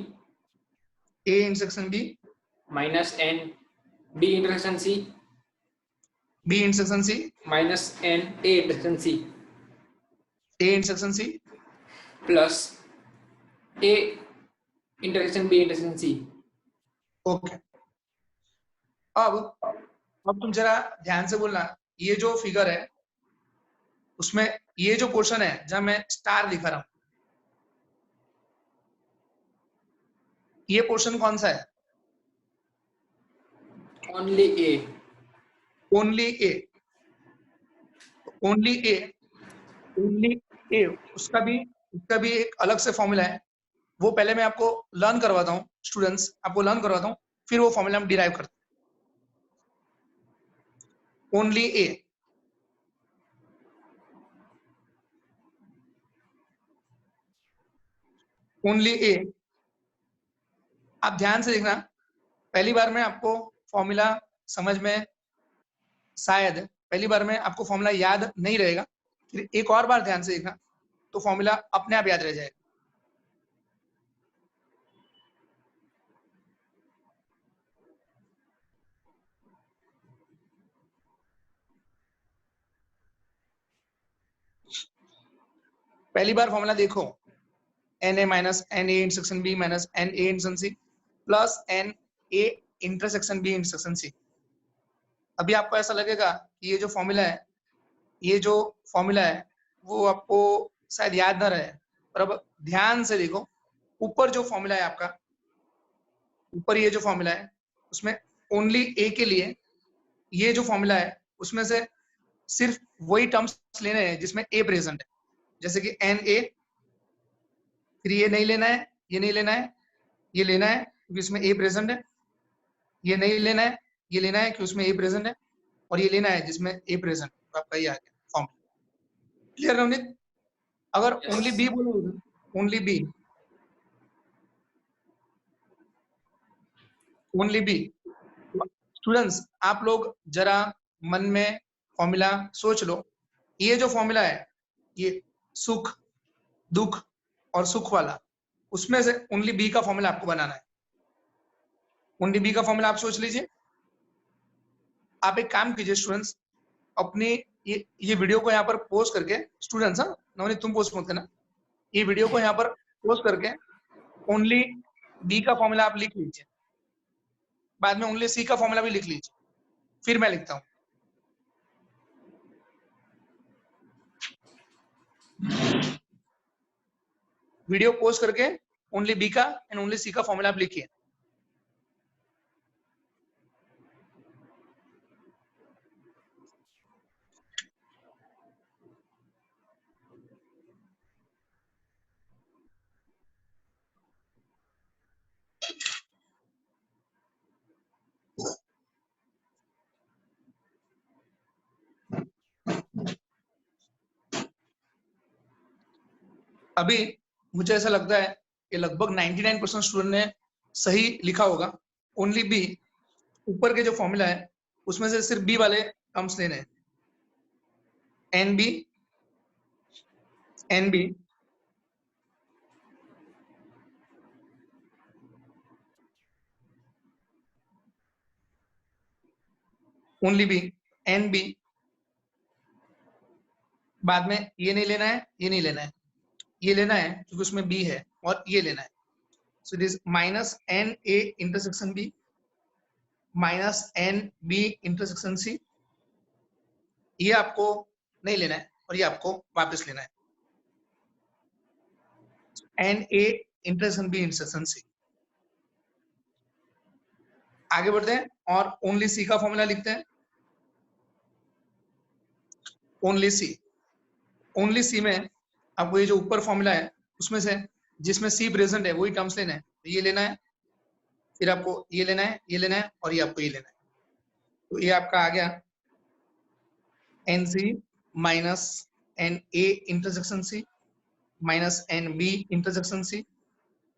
A intersection B, minus n b intersection c B intersection C, minus n a intersection c A intersection C, plus a intersection b intersection c. Okay. अब तुम जरा ध्यान से बोलना, ये जो फिगर है उसमें ये जो पोर्शन है जहां मैं स्टार लिखा रहा हूं, ये पोर्शन कौन सा है? Only a. Only A, only A, only A, उसका भी एक अलग से फॉर्मूला है, वो पहले मैं आपको लर्न करवाता हूँ, स्टूडेंट्स आपको लर्न करवाता हूँ, फिर वो फॉर्मूला हम डिराइव करते हैं। ओनली ए, ओनली ए, आप ध्यान से देखना, पहली बार में आपको फॉर्मूला समझ में, शायद पहली बार में आपको फॉर्मूला याद नहीं रहेगा, फिर एक और बार ध्यान से देखना तो फॉर्मूला अपने आप याद रह जाएगा। पहली बार फॉर्मूला देखो, N A minus N A intersection B minus N A intersection C plus N A intersection B intersection C. अभी आपको ऐसा लगेगा कि ये जो फॉर्मूला है, ये जो फॉर्मूला है वो आपको शायद याद ना रहे, पर अब ध्यान से देखो, ऊपर जो फॉर्मूला है आपका, ऊपर ये जो फॉर्मूला है उसमें ओनली ए के लिए ये जो फॉर्मूला है उसमें से सिर्फ वही टर्म्स लेने हैं जिसमें ए प्रेजेंट है, जैसे कि एन ए, फिर ये नहीं लेना है, ये नहीं लेना है, ये लेना है क्योंकि इसमें ए प्रेजेंट है, ये नहीं लेना है, ये लेना है क्योंकि उसमें ए प्रेजेंट है, और ये लेना है जिसमें ए प्रेजेंट, तो आपका ये आ गया फॉर्मूला। क्लियर नवनीत? अगर ओनली बी बोलोगे, only B, only B, students आप लोग जरा मन में फॉर्मूला सोच लो। ये जो फॉर्मूला है, ये सुख, दुख और सुख वाला, उसमें से ओनली बी का फॉर्मूला आपको बनाना है। ओनली बी का फॉर्मूला आप सोच लीजिए। आप एक काम कीजिए स्टूडेंट्स, अपनी ये वीडियो को यहाँ पर पोस्ट करके, स्टूडेंट्स, हाँ नवनीत तुम पोस्ट मत करना, ये वीडियो को यहाँ पर पोस्ट करके ओनली बी का फॉर्मूला आप लिख लीजिए, बाद में ओनली सी का फॉर्मूला भी लिख लीजिए, फिर मैं लिखता हूँ। वीडियो पोस्ट करके ओनली बी का एंड ओनली सी का फॉर्मूला आप लिखिए। अभी मुझे ऐसा लगता है कि लगभग 99% स्टूडेंट ने सही लिखा होगा। ओनली बी, ऊपर के जो फॉर्मूला है उसमें से सिर्फ बी वाले टर्म्स लेने हैं, N B, N B, only B, N B, बाद में ये नहीं लेना है, ये नहीं लेना है, ये लेना है क्योंकि उसमें बी है, और ये लेना है। So it is minus N A intersection B minus N B intersection C. ये आपको नहीं लेना है और ये आपको वापस लेना है, N A intersection B intersection C. आगे बढ़ते हैं और ओनली सी का फॉर्मूला लिखते हैं। ओनली सी, ओनली सी में आपको ये जो ऊपर फॉर्मूला है उसमें से जिसमें सी प्रेजेंट है वही टर्म्स लेना है। तो ये लेना है, फिर आपको ये लेना है, ये लेना है और ये आपको ये लेना है। तो ये आपका आ गया N C minus N A intersection C minus N B intersection C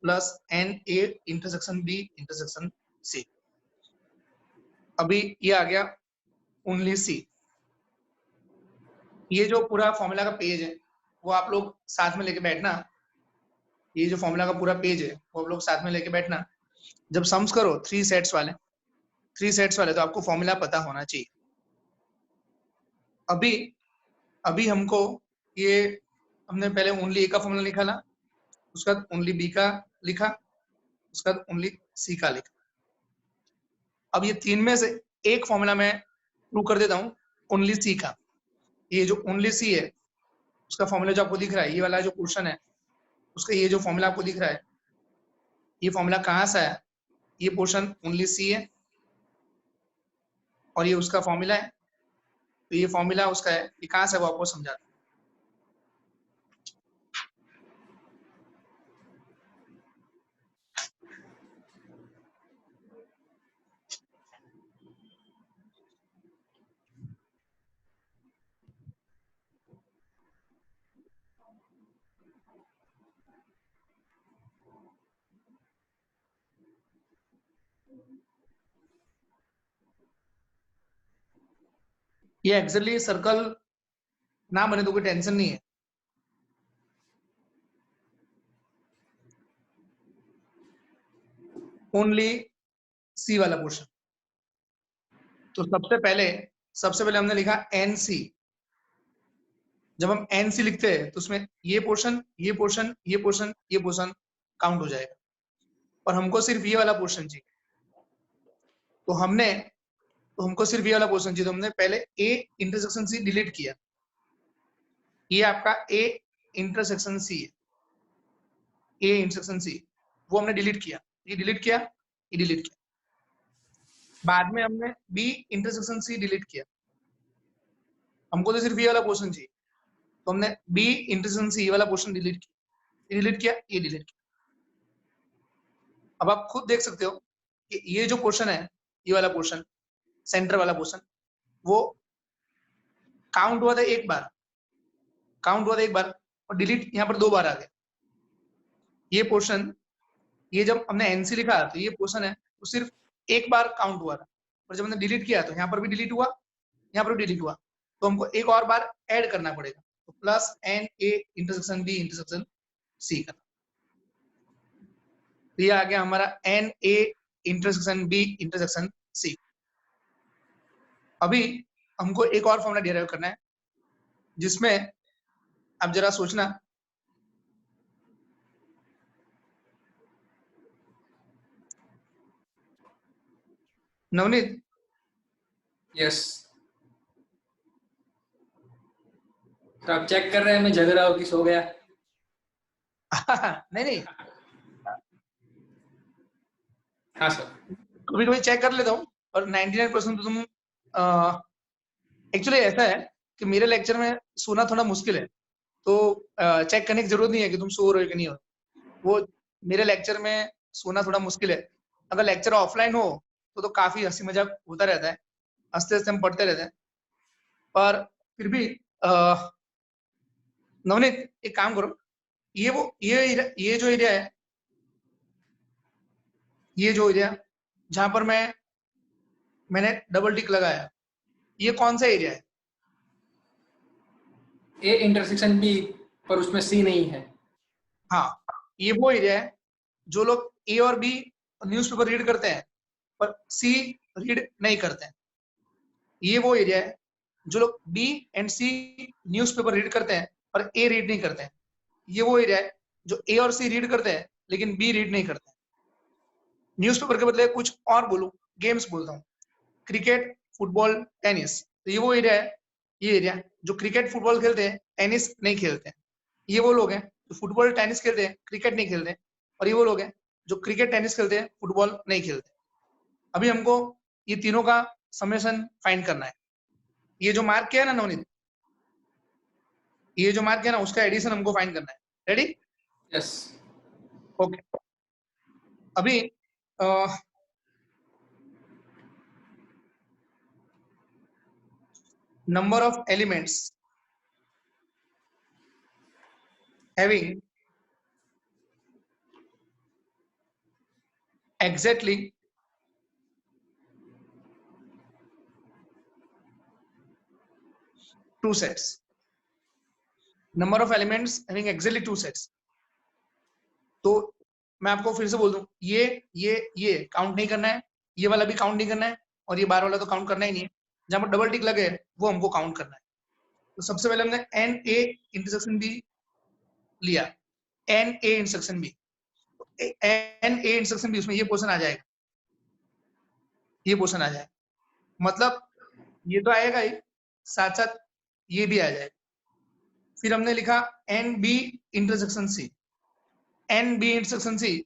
plus N A intersection B intersection C. अभी ये आ गया ओनली सी। ये जो पूरा फॉर्मूला का पेज है वो आप लोग साथ में लेके बैठना। ये जो फॉर्मूला का पूरा पेज है वो आप लोग साथ में लेके बैठना। जब सम्स करो 3 सेट्स वाले, 3 सेट्स वाले, तो आपको फॉर्मूला पता होना चाहिए। अभी अभी हमको ये, हमने पहले ओनली ए का फॉर्मूला लिखा ना, उसका ओनली बी का लिखा, उसका ओनली सी का लिखा। अब ये तीन में से एक फॉर्मूला मैं प्रूव कर देता हूँ ओनली सी का। ये जो ओनली सी है उसका फॉर्मूला जो आपको दिख रहा है, ये वाला जो पोर्शन है उसका ये जो फॉर्मूला आपको दिख रहा है, ये फॉर्मूला कहाँ से है? ये पोर्शन ओनली सी है और ये उसका फॉर्मूला है। तो ये फॉर्मूला उसका है, ये कहाँ से है वो आपको समझाता हूं। ये एक्जेक्टली सर्कल ना बने तो कोई टेंशन नहीं है। ओनली सी वाला पोर्शन, तो सबसे पहले हमने लिखा एन सी। जब हम एन सी लिखते हैं तो उसमें ये पोर्शन, ये पोर्शन, ये पोर्शन, ये पोर्शन काउंट हो जाएगा, और हमको सिर्फ ये वाला पोर्शन चाहिए। तो हमको सिर्फ ये वाला पोर्शन चाहिए, तो हमने पहले ए इंटरसेक्शन सी डिलीट किया। ये आपका ए इंटरसेक्शन सी है, ए इंटरसेक्शन सी, वो हमने डिलीट किया, ये डिलीट किया, ये डिलीट किया। बाद में हमने बी इंटरसेक्शन सी डिलीट किया। हमको तो सिर्फ ये वाला पोर्शन चाहिए, तो हमने बी इंटरसेक्शन सी वाला पोर्शन डिलीट किया, ये डिलीट किया, ये डिलीट किया। अब आप खुद देख सकते हो कि ये जो पोर्शन है, ये वाला पोर्शन, सेंटर वाला पोर्शन, वो काउंट हुआ था एक बार, काउंट हुआ था एक बार, और डिलीट यहाँ पर 2 बार आ गया। ये पोर्शन, ये जब हमने एनसी लिखा तो ये पोर्शन है वो सिर्फ एक बार काउंट हुआ था, और जब हमने डिलीट किया तो यहाँ पर भी डिलीट हुआ, यहाँ पर भी डिलीट हुआ, तो हमको एक और बार ऐड करना पड़ेगा, तो plus N A intersection B intersection C करना। तो ये आ गया हमारा N A intersection B intersection C. अभी हमको एक और फॉर्मूला डिराइव करना है, जिसमें अब जरा सोचना, नवनीत। यस तो आप चेक कर रहे हैं मैं जग रहा हूँ कि सो गया? नहीं नहीं, हाँ सर। कभी कभी चेक कर लेता हूँ, और 99% तो तुम एक्चुअली ऐसा है कि मेरे लेक्चर में सोना थोड़ा मुश्किल है, तो चेक करने की जरूरत नहीं है कि तुम सो रहे हो कि नहीं हो। वो मेरे लेक्चर में सोना थोड़ा मुश्किल है। अगर लेक्चर ऑफलाइन हो तो काफी हंसी मजाक होता रहता है, हंसते हंसते हम पढ़ते रहते हैं। पर फिर भी नवनीत एक काम करो, ये जो एरिया है, ये जो एरिया जहां पर मैंने डबल टिक लगाया, ये कौन सा एरिया है? ए इंटरसेक्शन बी, पर उसमें सी नहीं है। हाँ, ये वो एरिया है जो लोग ए और बी न्यूज़पेपर रीड करते हैं पर सी रीड नहीं करते हैं। ये वो एरिया है जो लोग B and C newspaper read करते हैं पर ए रीड नहीं करते हैं। ये वो एरिया है जो ए और सी रीड करते हैं लेकिन बी रीड नहीं करते हैं। न्यूज़पेपर के बदले कुछ और बोलूं, गेम्स बोलता हूँ, क्रिकेट, फुटबॉल, टेनिस। तो ये वो एरिया है, ये एरिया जो क्रिकेट फुटबॉल खेलते हैं, टेनिस नहीं खेलते हैं। ये वो लोग हैं जो फुटबॉल टेनिस खेलते हैं, क्रिकेट नहीं खेलते हैं। और ये वो लोग हैं जो क्रिकेट टेनिस खेलते हैं, फुटबॉल नहीं खेलते। अभी हमको ये तीनों का समेशन फाइंड करना है। ये जो मार्क किया है ना नवनीत, ये जो मार्क किया ना उसका एडिशन हमको फाइंड करना है। रेडी? Yes okay. अभी number of elements having exactly two sets. Number of elements having exactly two sets. तो मैं आपको फिर से बोल दूं, ये काउंट नहीं करना है, ये वाला भी काउंट नहीं करना है, और ये बार वाला तो काउंट करना ही नहीं है। जहां पर डबल टिक लगे वो हमको काउंट करना है। तो सबसे पहले हमने एन ए इंटरसेक्शन बी लिया, N A intersection B, N A intersection B, उसमें ये पोर्शन आ जाएगा, ये पोर्शन आ जाएगा, मतलब ये तो आएगा ही, साथ साथ ये भी आ जाएगा। फिर हमने लिखा N B intersection C, N B intersection C,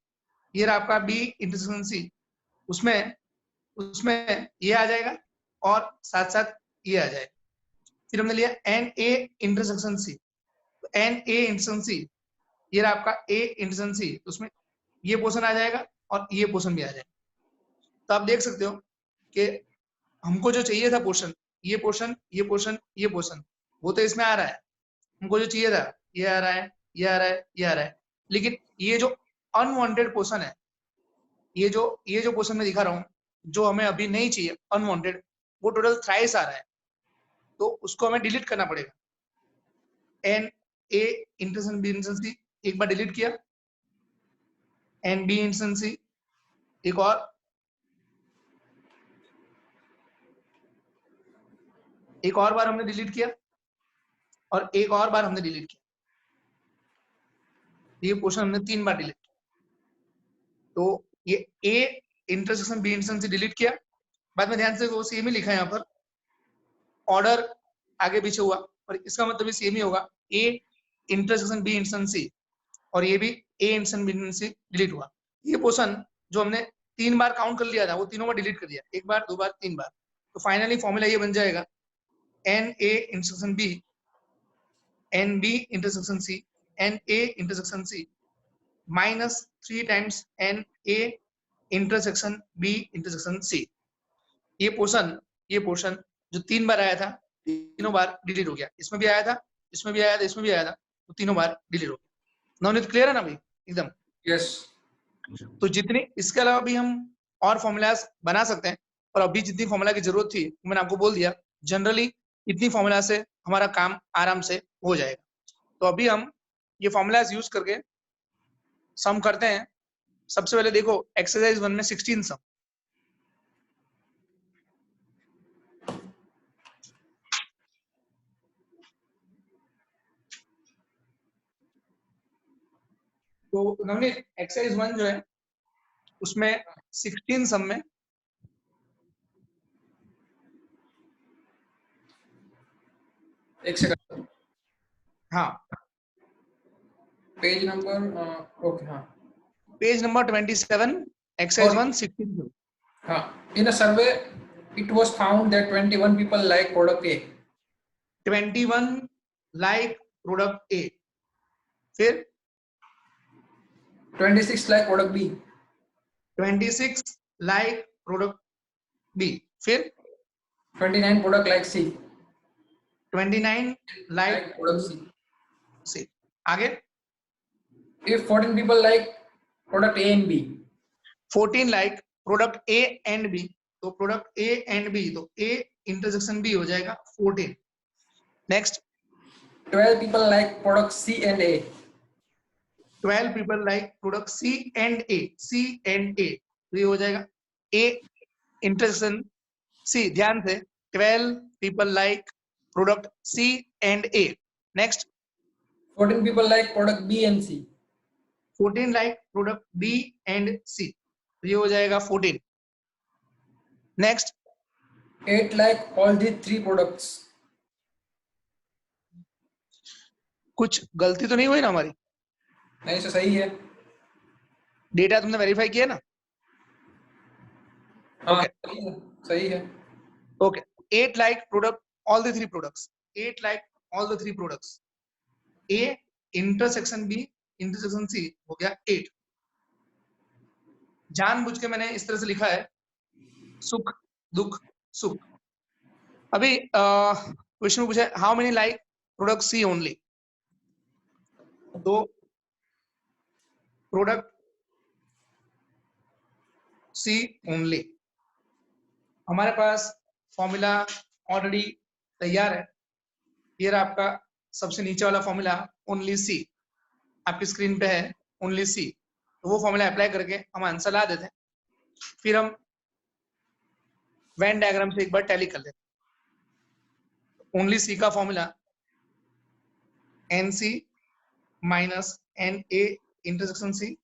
ये रहा आपका बी इंटरसेक्शन सी, उसमें उसमें ये आ जाएगा और साथ साथ ये आ जाएगा। फिर हमने लिया एन ए इंटरसेक्शन सी, तो एन ए इंटरसेक्शन सी, ये रहा आपका ए इंटरसेक्शन सी, उसमें ये पोर्शन आ जाएगा और ये पोर्शन भी आ जाएगा। तो आप देख सकते हो कि हमको जो चाहिए था पोर्शन, ये पोर्शन, ये पोर्शन, ये पोर्शन, वो तो इसमें आ रहा है। हमको जो चाहिए था ये आ रहा है, ये आ रहा है, ये आ रहा है, लेकिन ये जो अनवांटेड पोर्शन है, ये जो पोर्शन में दिखा रहा हूँ, जो हमें अभी नहीं चाहिए अनवांटेड, वो टोटल थ्राइस आ रहा है, तो उसको हमें डिलीट करना पड़ेगा। N A intersection B intersection C एक बार डिलीट किया, एन बी इंटरसेक्शन सी एक और बार हमने डिलीट किया, और एक और बार हमने डिलीट किया। ये पोर्शन हमने 3 बार डिलीट किया। तो ये ए इंटरसेक्शन बी इंटरसेक्शन से डिलीट किया, बाद में ध्यान से वो सेम ही लिखा है यहाँ पर, ऑर्डर आगे पीछे हुआ, और इसका मतलब भी सेम ही होगा, A intersection B intersection C, और ये भी A intersection B intersection C delete हुआ। ये पोर्शन जो हमने 3 बार काउंट कर लिया था, वो तीनों बार डिलीट कर दिया, एक बार, 2 बार, 3 बार। तो फाइनली फॉर्मूला ये बन जाएगा n A intersection B, N B intersection C, n A intersection C minus 3 times n A intersection B intersection C. ये पोर्शन जो 3 बार आया था, तीनों बार डिलीट हो गया, इसमें भी आया था, इसमें भी आया था, इसमें भी आया था, तो तीनों बार डिलीट हो गया। नवनीत क्लियर है ना भाई एकदम? यस। तो जितनी इसके अलावा भी हम और फॉर्मूलाज बना सकते हैं, और अभी जितनी फॉर्मूला की जरूरत थी मैंने आपको बोल दिया। जनरली इतनी फॉर्मूला से हमारा काम आराम से हो जाएगा। तो अभी हम ये फॉर्मूलाज यूज करके सम करते हैं। सबसे पहले देखो एक्सरसाइज 1 में 16 सम। तो नवनीत एक्सरसाइज 1 जो है उसमें 16 सम में एक सेकंड, हाँ पेज नंबर, ओके, हाँ पेज नंबर 27 एक्सरसाइज 1 16 सम। हाँ। In a survey, it was found that 21 people like product A. 21 like product A, फिर 26 like product B. 26 like product B, फिर 29 product like C. 29 like Like product C. C. आगे If 14 people like product A and B. 14 like product A and B, तो प्रोडक्ट ए एंड बी, तो ए इंटरसेक्शन बी हो जाएगा 14। Next 12 people like product C and A. 12 people like product C and A, C and A, तो ये हो जाएगा ए इंटरसेक्शन सी। ध्यान से 12 people like product C and A. Next 14 people like product B and C. 14 like product B and C, तो ये हो जाएगा 14। Next 8 like all the three products. कुछ गलती तो नहीं हुई ना हमारी? नहीं, तो सही है। डेटा तुमने वेरीफाई किया ना? हाँ, ओके सही है, सही है। Okay 8 like product all the 3 products, 8 like all the 3 products. A intersection B intersection C हो गया 8। जानबूझ के मैंने इस तरह से लिखा है सुख दुख सुख। अभी क्वेश्चन पूछा है how many like product C only, तो प्रोडक्ट सी ओनली, हमारे पास फॉर्मूला ऑलरेडी तैयार है। ये रहा आपका सबसे नीचे वाला फॉर्मूला ओनली सी, आपकी स्क्रीन पे है ओनली सी, तो वो फॉर्मूला अप्लाई करके हम आंसर ला देते हैं। फिर हम वेन डायग्राम से एक बार टैली कर लेते हैं। ओनली सी का formula n C minus N A intersection C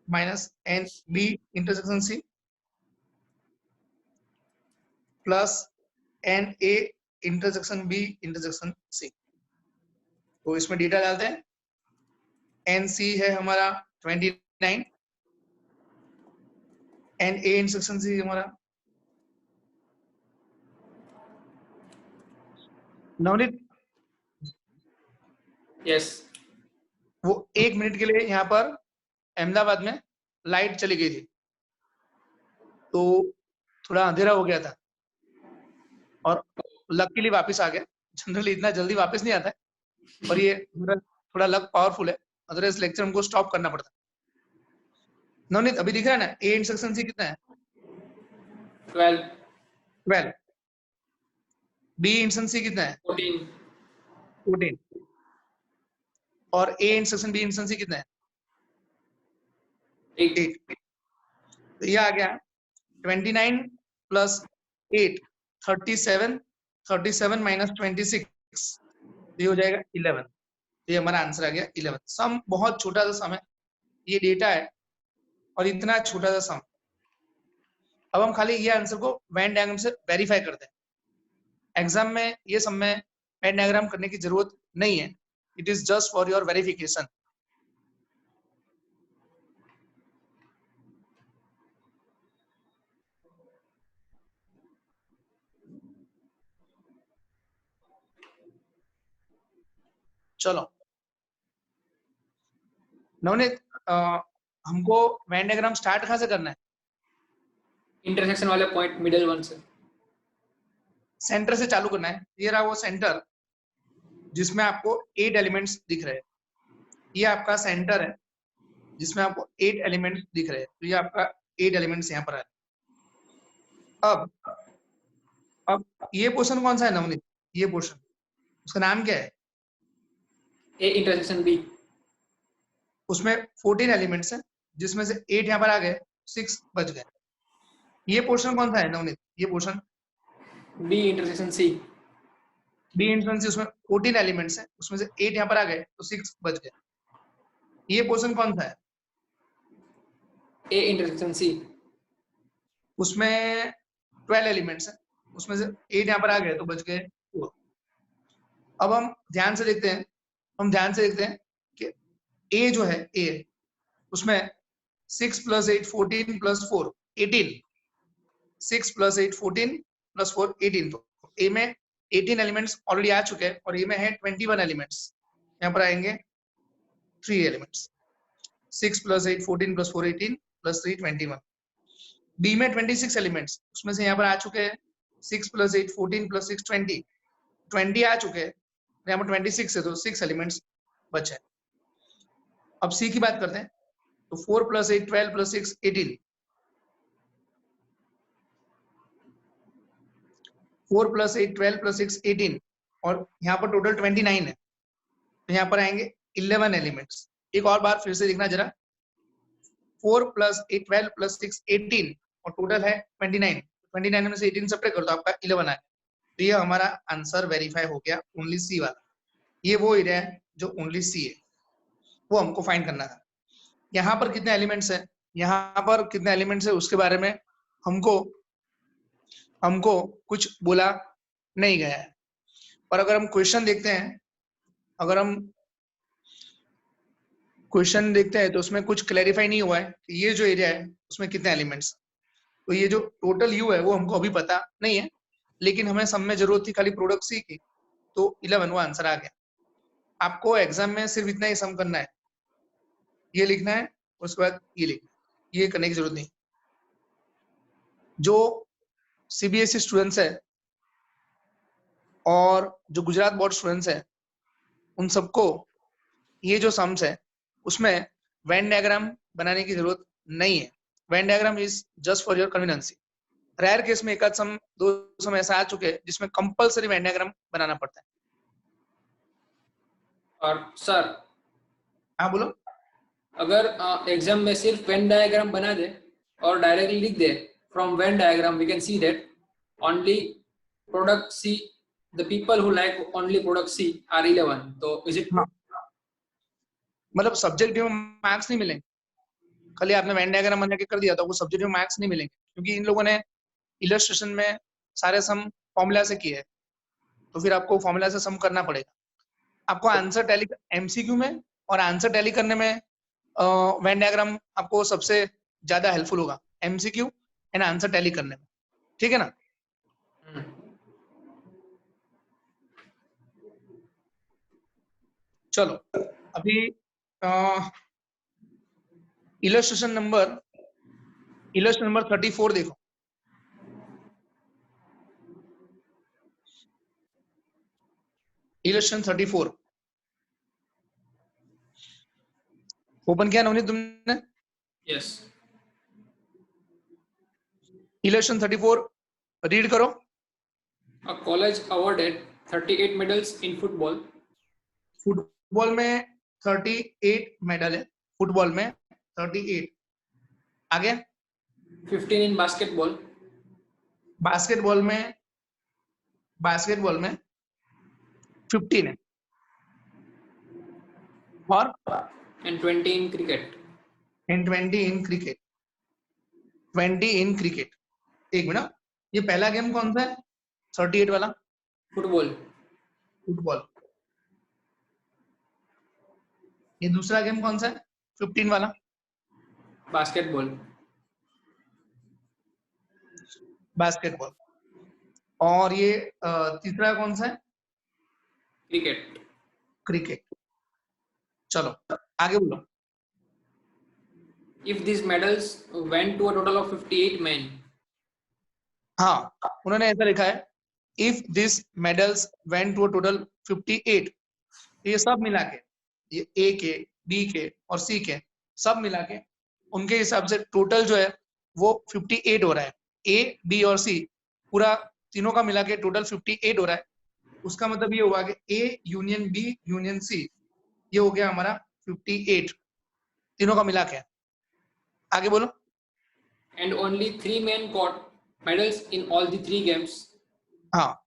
minus N B intersection C plus N A intersection B intersection C. तो इसमें डेटा डालते हैं। एन सी है हमारा 29, एन ए इंटरसेक्शन सी हमारा नवनीत। यस। वो 1 मिनट के लिए यहाँ पर अहमदाबाद में लाइट चली गई थी, तो थोड़ा अंधेरा हो गया था और लकीली वापस आ गया। जनरली इतना जल्दी वापस नहीं आता है, पर ये मेरा थोड़ा लक पावरफुल है, अदरवाइज लेक्चर हमको स्टॉप करना पड़ता। नवनीत अभी दिख रहा है ना ए इंटरसेक्शन सी कितना है? 12, 12। बी इंटरसेक्शन सी कितना है? 14, 14। और A intersection B intersection C कितना है? 8, 8। तो ये आ गया 29 प्लस 8 37, 37 माइनस 26, ये हो जाएगा 11। ये हमारा आंसर आ गया 11। सम बहुत छोटा सा सम है, ये डेटा है और इतना छोटा सा सम। अब हम खाली ये आंसर को वेन डायग्राम से वेरीफाई करते हैं। एग्जाम में ये सम में वेन डायग्राम करने की जरूरत नहीं है, it is just for your verification. चलो नवनीत, हमको वेन डायग्राम स्टार्ट कहाँ से करना है? इंटरसेक्शन वाले पॉइंट मिडिल वन से। सेंटर से चालू करना है। ये रहा वो सेंटर जिसमें आपको 8 एलिमेंट्स दिख रहे हैं। ये आपका सेंटर है जिसमें आपको 8 एलिमेंट्स दिख रहे हैं। तो ये आपका 8 एलिमेंट्स यहाँ पर है। अब ये पोर्शन कौन सा है नवनीत? ये पोर्शन, उसका नाम क्या है? A intersection B. उसमें 14 एलिमेंट्स हैं जिसमें से 8 यहाँ पर आ गए, 6 बच गए। ये पोर्शन कौन सा है नवनीत? ये portion B intersection C. B instance, उसमें 14 एलिमेंट्स हैं, उसमें से 8 यहाँ पर आ गए तो 6 बच गए। ये पोर्शन कौन सा है? A intersection C. उसमें 12 एलिमेंट्स हैं, उसमें से 8 यहाँ पर आ गए तो बच गए 4। अब हम ध्यान से देखते हैं कि ए जो है ए, उसमें 6 + 8 14 + 4 18, 6 + 8 14 + 4 18। तो ए में 18 एलिमेंट्स ऑलरेडी आ चुके हैं और ए में है 21 एलिमेंट्स। यहाँ पर आएंगे 3 एलिमेंट्स, 6 + 8 14 + 4 18 + 3 21। बी में 26 एलिमेंट्स, उसमें से यहाँ पर आ चुके हैं 6 + 8 14 + 6 20 आ चुके हैं। यहाँ पर 26 है तो 6 एलिमेंट्स बचे। अब सी की बात करते हैं तो 4 + 8 12 + 6 18, 4 + 8 12 + 6 18 और यहाँ पर टोटल 29 है। तो यहाँ पर आएंगे 11 एलिमेंट्स। एक और बार फिर से देखना जरा, 4 + 8 12 + 6 18 और टोटल है 29। 29 में से 18 सब्ट्रैक्ट कर तो आपका 11 आएगा। तो ये हमारा आंसर वेरीफाई हो गया, ओनली सी वाला। ये वो एरिया है जो ओनली सी है, वो हमको फाइंड करना था। यहाँ पर कितने एलिमेंट्स है, यहाँ पर कितने एलिमेंट्स है उसके बारे में हमको कुछ बोला नहीं गया है। पर अगर हम क्वेश्चन देखते हैं, तो उसमें कुछ क्लैरिफाई नहीं हुआ है कि ये जो एरिया है उसमें कितने एलिमेंट्स। तो ये जो टोटल यू है वो हमको अभी पता नहीं है, लेकिन हमें सम में जरूरत थी खाली प्रोडक्ट सी की, तो 11 वो आंसर आ गया। आपको एग्जाम में सिर्फ इतना ही सम करना है, ये लिखना है, उसके बाद ये लिखना है, ये करने की जरूरत नहीं। जो सीबीएसई स्टूडेंट्स है और जो गुजरात बोर्ड स्टूडेंट्स है, उन सबको ये जो सम्स है उसमें वेन डायग्राम बनाने की जरूरत नहीं है। Venn diagram is just for your convenience. Rare case में एक आध सम, दो सम ऐसा आ चुके हैं जिसमें कंपलसरी वेन डायग्राम बनाना पड़ता है। और सर, हाँ बोलो। अगर एग्जाम में सिर्फ वेन डायग्राम बना दे और डायरेक्टली लिख दे from Venn diagram we can see that only product C, the people who like only product C are 11, तो इज इट? मतलब सब्जेक्टिव मार्क्स नहीं मिलेंगे, खाली आपने वेन डायग्राम बना के कर दिया तो वो सब्जेक्टिव मार्क्स नहीं मिलेंगे, क्योंकि इन लोगों ने इलस्ट्रेशन में सारे सम फॉर्मूला से किए हैं, तो फिर आपको फॉर्मूला से सम करना पड़ेगा। आपको आंसर टैली एमसीक्यू में और आंसर टैली करने में वेन डायग्राम आपको सबसे ज्यादा हेल्पफुल होगा, एमसीक्यू एंड आंसर टैली करने में। ठीक है ना? चलो अभी इलस्ट्रेशन नंबर 34 देखो। इलस्ट्रेशन 34 ओपन किया नवनीत तुमने? यस। इलस्ट्रेशन 34 रीड करो। A college awarded 38 medals in football. Football में 38 मेडल है, फुटबॉल में 38। आगे 15 in basketball. बास्केटबॉल में 15 है, और And 20 in cricket. 20 in cricket. 20 in cricket. एक मिनट, ये पहला गेम कौन सा है? 38 वाला Football. फुटबॉल। ये दूसरा गेम कौन सा है? 15 वाला Basketball. बास्केटबॉल। और ये तीसरा कौन सा है? Cricket. क्रिकेट। चलो आगे बोलो। If these medals went to a total of 58 men. हाँ, उन्होंने ऐसा लिखा है if this medals went to total 58, ये सब मिला के, ये ए के, बी के और सी के सब मिला के उनके हिसाब से टोटल जो है वो 58 हो रहा है। ए, बी और सी पूरा तीनों का मिला के टोटल 58 हो रहा है। उसका मतलब ये हुआ कि A union B union C, ये हो गया हमारा 58 तीनों का मिला के। आगे बोलो। And only 3 men got medals in all the 3 games. हाँ,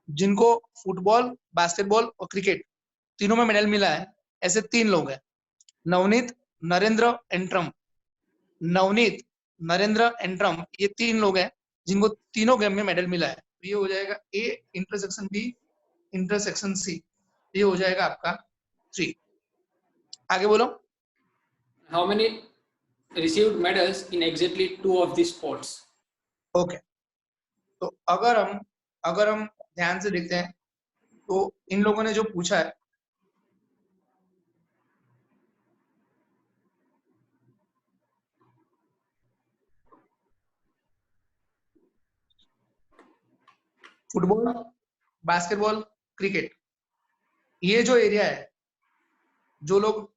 जिनको फुटबॉल, बास्केटबॉल और क्रिकेट तीनों में मेडल मिला है, ऐसे 3 लोग हैं, Navneet, Narendra and Trump. Navneet, Narendra and Trump, ये 3 लोग हैं जिनको तीनों गेम में मेडल मिला है। ये हो जाएगा A intersection B intersection C, ये हो जाएगा आपका 3। आगे बोलो। How many received medals in exactly 2 of the sports? Okay, तो अगर हम ध्यान से देखते हैं तो इन लोगों ने जो पूछा है, फुटबॉल, बास्केटबॉल, क्रिकेट, ये जो एरिया है, जो लोग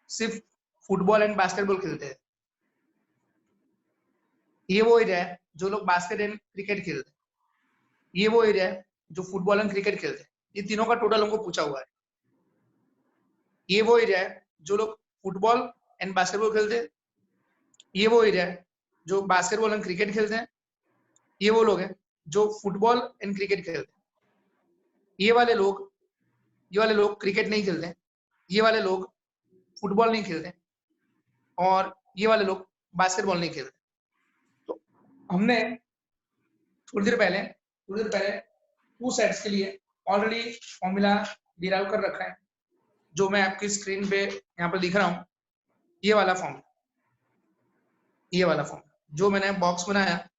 सिर्फ फुटबॉल एंड बास्केटबॉल खेलते हैं, ये वो एरिया है जो लोग बास्केट एंड क्रिकेट खेलते हैं, ये वो एरिया है जो फुटबॉल एंड क्रिकेट खेलते हैं। ये तीनों का टोटल हमको पूछा हुआ है। ये वो एरिया है जो लोग फुटबॉल एंड बास्केटबॉल खेलते हैं, ये वो एरिया है जो बास्केटबॉल एंड क्रिकेट खेलते हैं, ये वो लोग हैं जो फुटबॉल एंड क्रिकेट खेलते हैं। ये वाले लोग क्रिकेट नहीं खेलते हैं, ये वाले लोग फुटबॉल नहीं खेलते और ये वाले लोग बास्केटबॉल नहीं खेलते। तो हमने थोड़ी देर पहले 2 सेट्स के लिए ऑलरेडी फॉर्मूला डिराइव कर रखा है, जो मैं आपकी स्क्रीन पे यहाँ पर लिख रहा हूँ। ये वाला फॉर्मूला जो मैंने बॉक्स बनाया,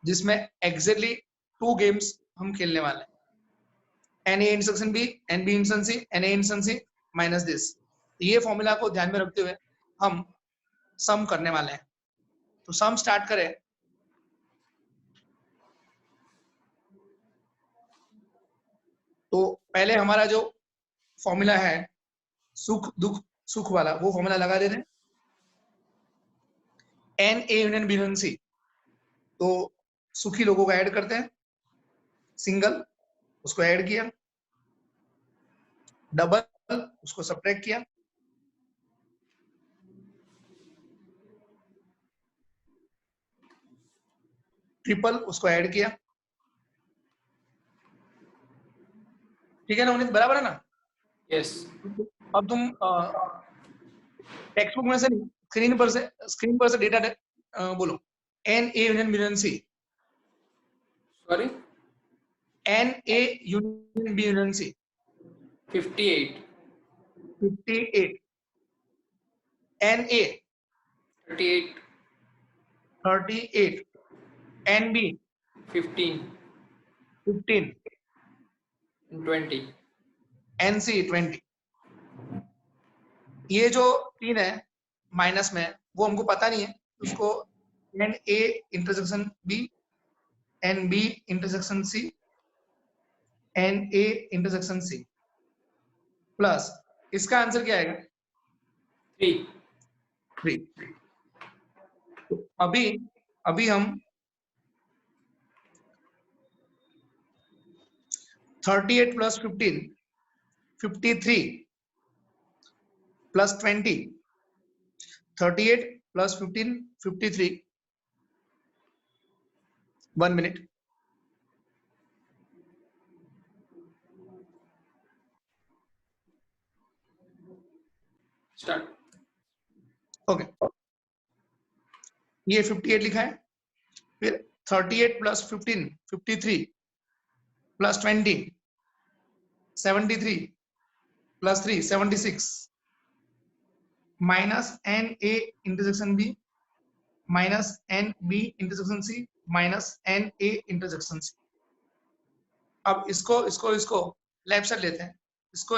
जिसमें एग्जैक्टली 2 गेम्स हम खेलने वाले हैं, N A intersection B, N B intersection C, n A intersection C minus this. ये फॉर्मूला को ध्यान में रखते हुए हम सम करने वाले हैं। तो सम स्टार्ट करें। तो पहले हमारा जो फॉर्मूला है सुख दुख सुख वाला, वो फॉर्मूला लगा देते हैं, N A union B union C. तो सुखी लोगों को ऐड करते हैं, सिंगल उसको ऐड किया, डबल उसको सब्ट्रैक्ट किया, ट्रिपल उसको ऐड किया। ठीक है ना उन्नीत, बराबर है ना? Yes. अब तुम टेक्स्ट बुक में से नहीं, स्क्रीन पर से डेटा बोलो, n A union B union C. Sorry. N A union B union C 58. 58, n A 38. 38, n B 15. 15, And 20. N C 20। ये जो 3 है माइनस में, वो हमको पता नहीं है, उसको n A intersection B, N B intersection C, n A intersection C plus इसका आंसर क्या आएगा? 3. 3। तो अभी हम 38 plus 15 53 plus 20, 38 plus 15 53। 1 minute. Start. Okay, ये 58 लिखा है, फिर 38 plus 15 53 plus 20 73 plus 3 76 minus N A intersection B minus N B intersection C minus N A intersection सी। अब इसको लेफ्ट साइड लेते हैं, इसको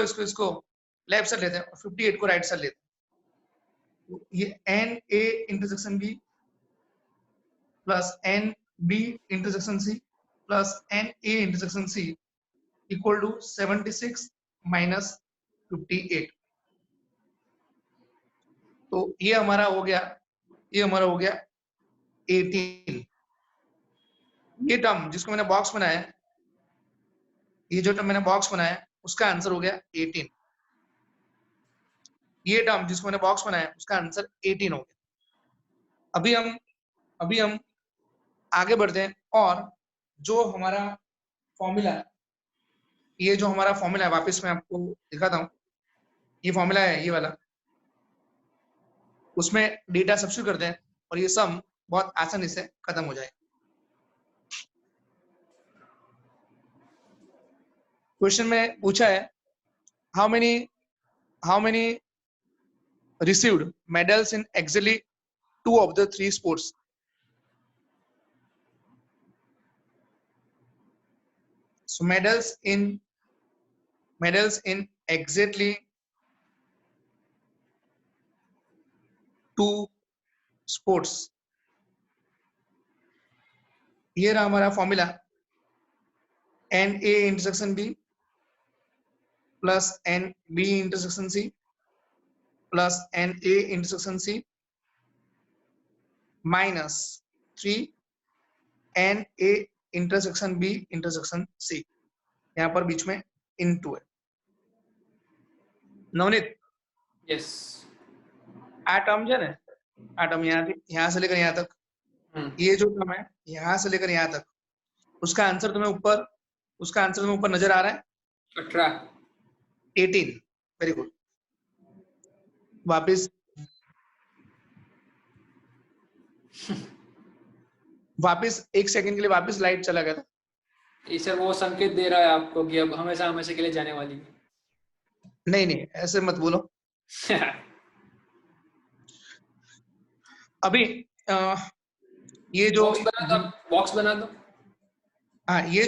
लेफ्ट साइड लेते हैं और 58 को राइट साइड लेते हैं। तो ये N A intersection B plus N B intersection C plus N A intersection C equal to 76 minus 58। तो ये हमारा हो गया 18। ये टर्म जिसको मैंने बॉक्स बनाया, ये जो टर्म मैंने बॉक्स बनाया उसका आंसर हो गया 18। ये टर्म जिसको मैंने बॉक्स बनाया उसका आंसर 18 हो गया। अभी हम आगे बढ़ते हैं और जो हमारा फॉर्मूला, ये जो हमारा फॉर्मूला है वापस मैं आपको दिखाता हूँ। ये फॉर्मूला है ये वाला, उसमें डेटा सब्स्टिट्यूट करते हैं और ये सम बहुत आसानी से खत्म हो जाए। क्वेश्चन में पूछा है how many received medals in exactly 2 of the 3 sports. So medals in exactly 2 sports. ये रहा हमारा formula, n A intersection B plus N B intersection C plus N A intersection C minus 3 n A intersection B intersection C. यहाँ पर बीच में इनटू है। नवनीत, यस, आ टर्म है ना, आ टर्म यहाँ से लेकर यहाँ तक, ये जो टर्म है यहाँ से लेकर यहाँ तक, उसका आंसर तुम्हें ऊपर नजर आ रहा है 18। Very good. वापिस एक सेकंड के लिए वापिस लाइट चला गया था। सर वो संकेत दे रहा है आपको कि अब हमेशा के लिए जाने वाली है। नहीं ऐसे मत बोलो। अभी ये जो बॉक्स बना दो। हाँ, ये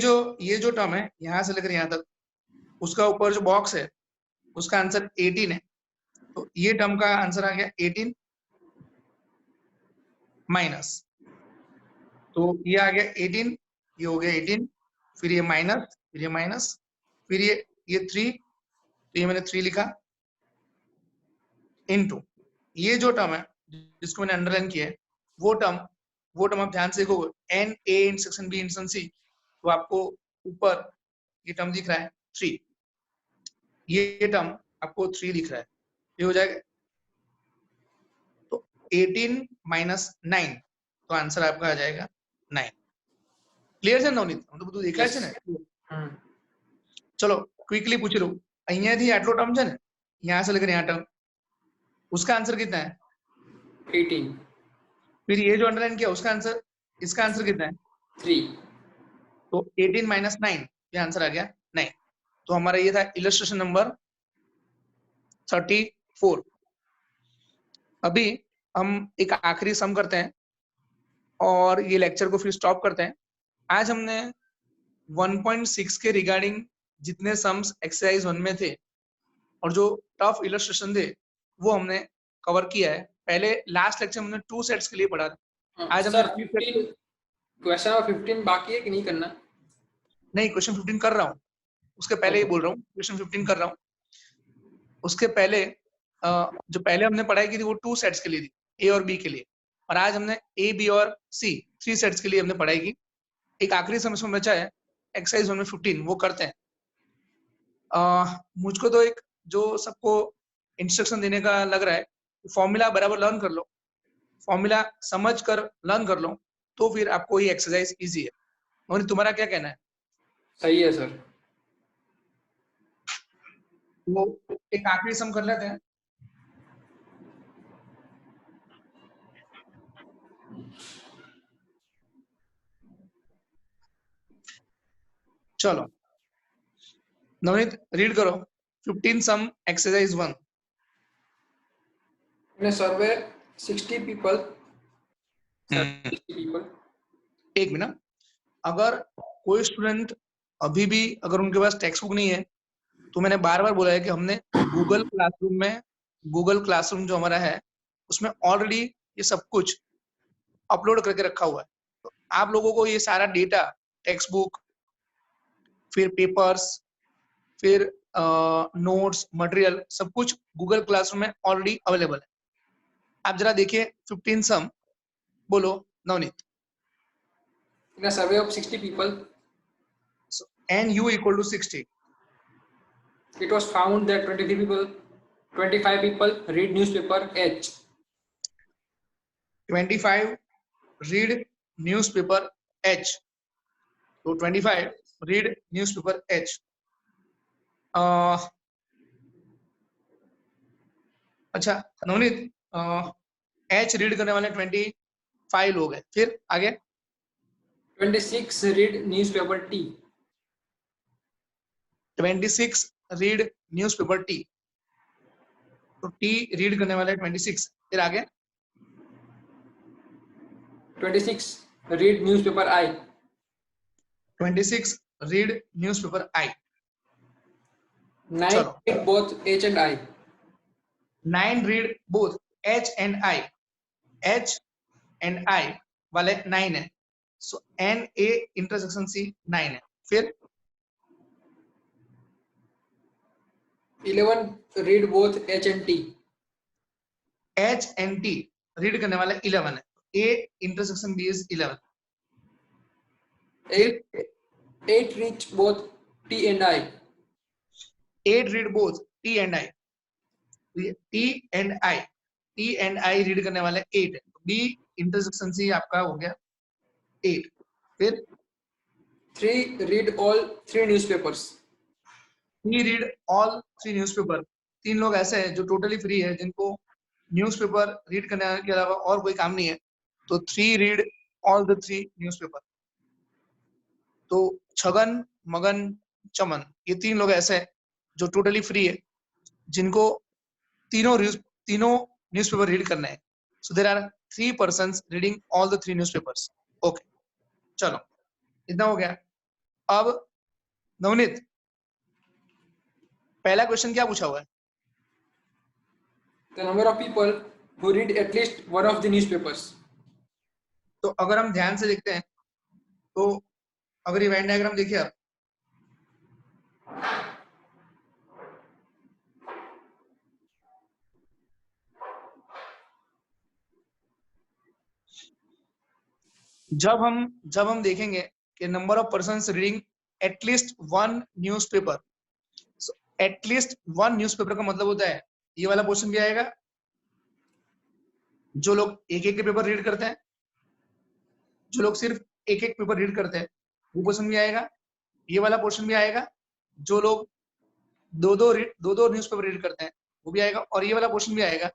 जो टर्म है यहाँ से लेकर यहाँ तक, उसका ऊपर जो बॉक्स है उसका आंसर 18 है। तो ये टर्म का आंसर आ गया 18 माइनस, तो ये आ गया 18, ये हो गया 18, फिर ये माइनस, फिर ये 3, तो ये मैंने 3 लिखा, इनटू ये जो टर्म है जिसको मैंने अंडरलाइन किया है वो टर्म आप ध्यान से देखो, N A intersection B intersection C, तो आपको ऊपर ये टर्म दिख रहा है 3, ये टर्म आपको 3 दिख रहा है, ये हो जाएगा तो 18 माइनस 9, तो आंसर आपका आ जाएगा 9। क्लियर છે નવનીત? હું તો બધું દેખાય છે ને? चलो क्विकली पूछ लो, અહીંયાથી આટલો ટર્મ છે ને, यहाँ से लेकर यहाँ टर्म, उसका आंसर कितना है? 18। फिर ये जो अंडरलाइन किया उसका आंसर, इसका आंसर कितना है? 3। तो 18 माइनस 9, ये आंसर आ गया 9। तो हमारा ये था इलस्ट्रेशन नंबर 34। अभी हम एक आखिरी सम करते हैं और ये लेक्चर को फिर स्टॉप करते हैं। आज हमने 1.6 के रिगार्डिंग जितने सम्स एक्सरसाइज 1 में थे और जो टफ इलस्ट्रेशन थे वो हमने कवर किया है। पहले लास्ट लेक्चर हमने 2 सेट्स के लिए पढ़ा था। आज हमने क्वेश्चन नंबर 15 बाकी है कि नहीं करना? नहीं, क्वेश्चन 15 कर रहा हूँ, उसके पहले ही बोल रहा हूँ, क्वेश्चन 15 कर रहा हूँ। उसके पहले जो पहले हमने पढ़ाई की थी वो 2 सेट्स के लिए थी, ए और बी के लिए, और आज हमने ए बी और सी 3 सेट्स के लिए हमने पढ़ाई की। एक आखिरी समस्या में बचा है एक्सरसाइज 1 में 15, वो करते हैं। मुझको तो एक जो सबको इंस्ट्रक्शन देने का लग रहा है, फॉर्मूला बराबर लर्न कर लो, फॉर्मूला समझ कर लर्न कर लो, तो फिर आपको ये एक्सरसाइज इजी है। और तुम्हारा क्या कहना है? सही है सर। वो एक आखिरी सम कर लेते हैं। चलो नवनीत रीड करो 15 sum exercise 1। In a survey 60 people, एक मिनट, अगर कोई स्टूडेंट अभी भी अगर उनके पास टेक्स्ट बुक नहीं है, तो मैंने बार-बार बोला है कि हमने गूगल क्लासरूम जो हमारा है उसमें ऑलरेडी ये सब कुछ अपलोड करके रखा हुआ है। तो आप लोगों को ये सारा डेटा टेक्स्ट बुक, फिर पेपर्स, फिर नोट्स, मटेरियल, सब कुछ गूगल क्लासरूम में ऑलरेडी अवेलेबल है। आप जरा देखिए 15 सम, बोलो Navneet. In a survey of 60 people, So, and u equal to 60. it was found that 25 people read newspaper H. 25 read newspaper H. So 25 read newspaper H. अच्छा नवनीत, H रीड करने वाले 25 लोग हैं, फिर आगे 26 read newspaper T. 26 read newspaper T. तो T रीड करने वाले 26, फिर आगे 26 read newspaper I. 26 read newspaper I. 9 चलो read both H and I. 9 read both H and I. H and I वाले 9 है, सो N A इंटरसेक्शन C 9 है, फिर 11 read both H and T. H and T read करने वाला 11 है, A intersection B is 11. 8 reach both T and I. 8 read both T and I. T and I, T and I read करने वाले 8 है, B इंटरसेक्शन C आपका हो गया 8. फिर 3 read all 3 newspapers. 3 read all 3 newspaper. 3 लोग ऐसे हैं जो टोटली फ्री है, जिनको न्यूज़पेपर रीड करने के अलावा और कोई काम नहीं है, तो 3 रीड ऑल द 3 न्यूज़पेपर. तो छगन, मगन, चमन, ये 3 लोग ऐसे हैं जो टोटली फ्री है, जिनको तीनों न्यूज़पेपर रीड करना है. So there are 3 persons reading all the 3 newspapers. Okay, चलो इतना हो गया. अब नवनीत, पहला क्वेश्चन क्या पूछा हुआ है? The number of people who read at least one of the newspapers. तो अगर हम ध्यान से देखते हैं, तो अगर ये वेन डायग्राम देखिए आप, जब हम देखेंगे कि number of persons reading at least one newspaper, at least one newspaper का मतलब होता है ये वाला पोर्शन भी आएगा, जो लोग एक एक पेपर रीड करते हैं, जो लोग सिर्फ एक एक पेपर रीड करते हैं वो पोर्शन भी आएगा, ये वाला पोर्शन भी आएगा, जो लोग दो दो न्यूज़पेपर रीड करते हैं वो भी आएगा, और ये वाला पोर्शन भी आएगा,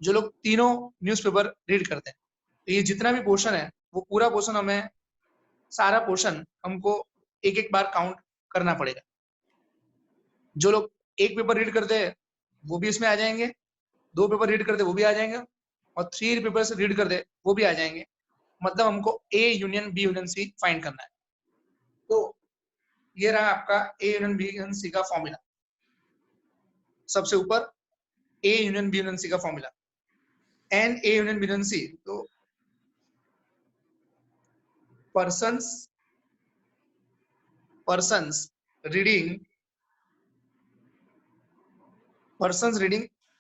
जो लोग तीनों न्यूज़पेपर रीड करते हैं. तो ये जितना भी पोर्शन है वो पूरा पोर्शन हमें, सारा पोर्शन हमको एक एक बार काउंट करना पड़ेगा. जो लोग एक पेपर रीड करते हैं वो भी इसमें आ जाएंगे, 2 पेपर रीड करते वो भी आ जाएंगे, और 3 पेपर रीड करते वो भी आ जाएंगे. मतलब हमको A union B union C find करना है. तो ये रहा आपका A union B union C का फॉर्मूला. सबसे ऊपर A union B union C का formula, N A union B union C. तो persons reading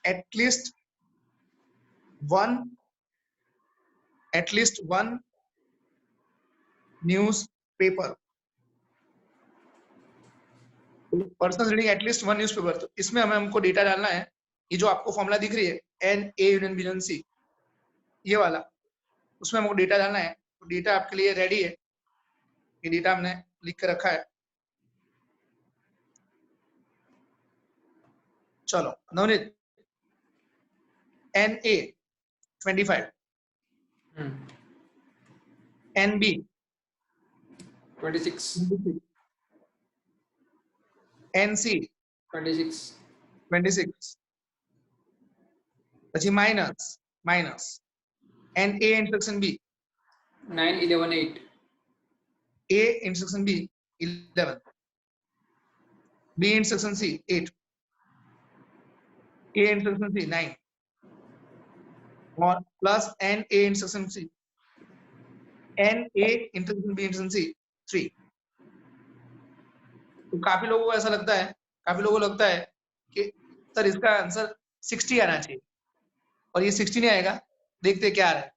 at least one newspaper. Personal reading at least one newspaper. तो इसमें हमको डेटा डालना है. ये जो आपको फॉर्मूला दिख रही है N A union B union C, ये वाला, उसमें हमको डेटा डालना है. तो डेटा आपके लिए रेडी है, ये डेटा हमने लिख के रखा है. चलो नवनीत, NA 25, NB 26. NC 26. પછી minus NA intersection B 9, 11, 8. A intersection B 11, B intersection C 8, A intersection C 9, और plus NA intersection C, NA intersection B intersection C 3. तो काफी लोगों को ऐसा लगता है, काफी लोगों को लगता है कि सर इसका आंसर 60 आना चाहिए, और ये 60 नहीं आएगा। देखते हैं क्या आ रहा है।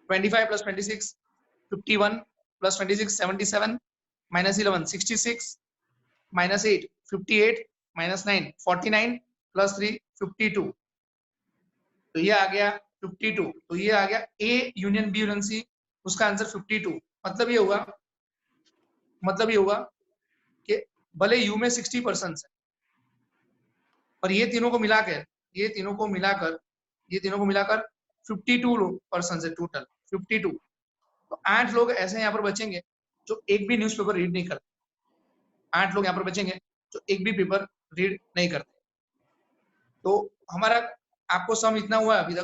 25 plus 26 51 plus 26 77 minus 11 66 minus 8 58 minus 9 49 plus 3 52। तो ये आ गया 52। तो ये आ गया A union B union C, उसका आंसर 52। मतलब ये होगा कि भले U में 60% है, और ये तीनों को मिलाकर 52% है टोटल, 52। तो 8 लोग ऐसे यहाँ पर बचेंगे जो एक भी न्यूज़पेपर रीड नहीं करते। 8 लोग यहाँ पर बचेंगे जो एक भी पेपर रीड नहीं करते। तो हमारा आपको सम इतना हुआ है अभी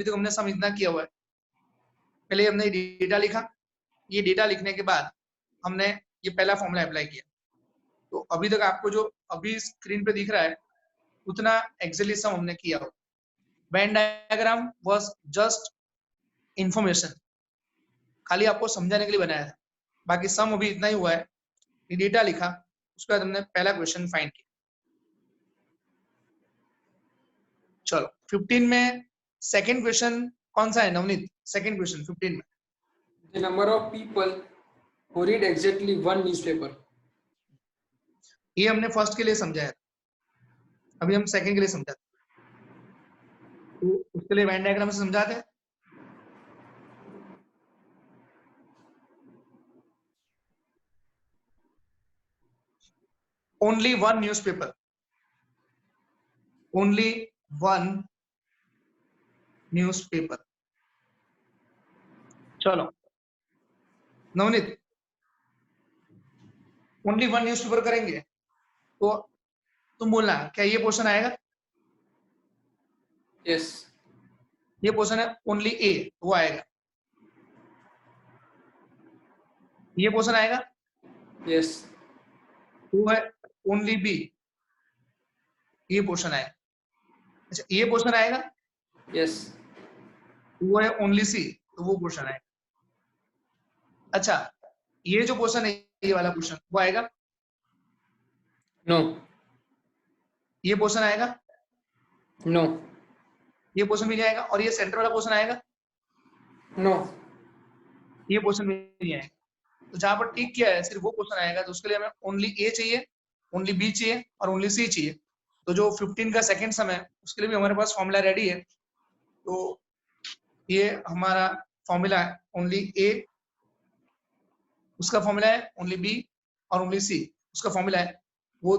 तक हमने सम इतना किया हुआ है। पहले हमने डेटा लिखा, ये डेटा लिखने के बाद हमने ये पहला फॉर्मूला अप्लाई किया। तो अभी तक आपको जो अभी स्क्रीन पे दिख रहा है उतना एक्चुअली सम हमने किया हो। Venn diagram was just information, खाली आपको समझाने के लिए बनाया था। बाकी सम अभी इतना ही हुआ है। ये डेटा लिखा, उसके बाद हमने पहला क्वेश्चन फाइंड किया। चलो 15 में सेकंड क्वेश्चन कौन सा है नवनीत? सेकंड क्वेश्चन 15 में The number of people who read exactly one newspaper. ये हमने फर्स्ट के लिए समझाया, अभी हम सेकंड के लिए समझाते। तो उसके लिए वेन डायग्राम से समझाते हैं। Only one newspaper, only one newspaper। चलो नवनीत, ओनली वन न्यूज़पेपर करेंगे तो तुम बोलना क्या ये पोर्शन आएगा? Yes. ये पोर्शन है ओनली ए, वो आएगा। ये पोर्शन आएगा, Yes. वो है ओनली बी, ये पोर्शन आएगा। अच्छा ये पोर्शन आएगा, Yes. वो है ओनली सी, तो वो पोर्शन आएगा। अच्छा ये जो पोर्शन है, ये वाला पोर्शन वो आएगा? No. ये पोर्शन आएगा? No. ये पोर्शन भी नहीं आएगा। और ये सेंटर वाला पोर्शन आएगा? No. ये पोर्शन भी नहीं आएगा। तो जहां पर टिक किया है सिर्फ वो पोर्शन आएगा। तो उसके लिए हमें ओनली ए चाहिए, ओनली बी चाहिए और ओनली सी चाहिए। तो जो 15 का सेकंड सम है उसके लिए भी हमारे पास फॉर्मूला रेडी है। तो ये हमारा फॉर्मूला है ओनली ए, उसका फॉर्मूला है ओनली बी और ओनली सी, उसका फॉर्मूला है। वो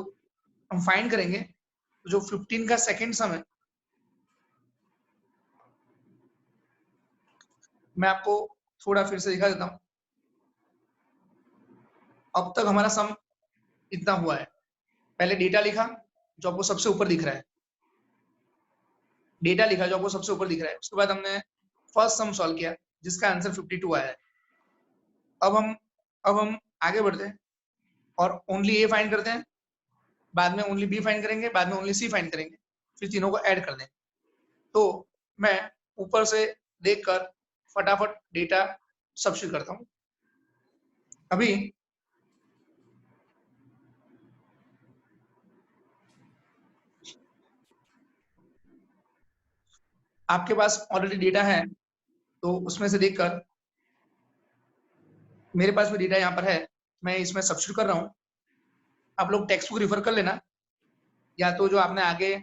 हम फाइंड करेंगे। तो जो 15 का सेकंड सम है, मैं आपको थोड़ा फिर से दिखा देता हूं। अब तक हमारा सम इतना हुआ है। पहले डेटा लिखा जो आपको सबसे ऊपर दिख रहा है, डेटा लिखा जो आपको सबसे ऊपर दिख रहा है। उसके बाद हमने फर्स्ट सम सॉल्व किया जिसका आंसर 52 आया है। अब हम आगे बढ़ते हैं और ओनली ए फाइंड करते हैं, बाद में ओनली बी फाइंड करेंगे, बाद में ओनली सी फाइंड करेंगे, फिर तीनों को ऐड कर देंगे। तो मैं ऊपर से देखकर फटाफट डेटा सब्स्टिट्यूट करता हूं। अभी आपके पास ऑलरेडी डेटा है तो उसमें से देखकर, मेरे पास भी डेटा यहाँ पर है, मैं इसमें सब्स्टिट्यूट कर रहा हूँ। आप लोग टेक्स्ट बुक रिफर कर लेना, या तो जो आपने आगे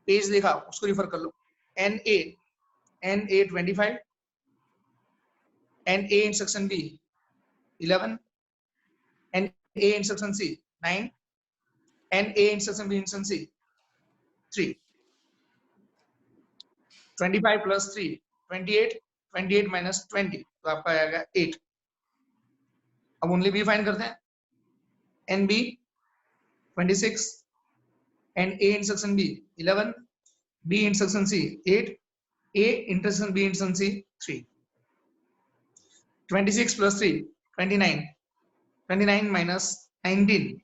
पेज देखा उसको रिफर कर लो। NA 25, NA in section B 11, NA in section C 9, NA in section B in section C 3। 25 plus 3 28, 28 minus 20 तो आपका आएगा 8। अब ओनली बी फाइंड करते हैं। NB 26, NA in section B 11, B in section C 8, A intersection B intersection C 3। 26 plus 3 29, 29 minus 19,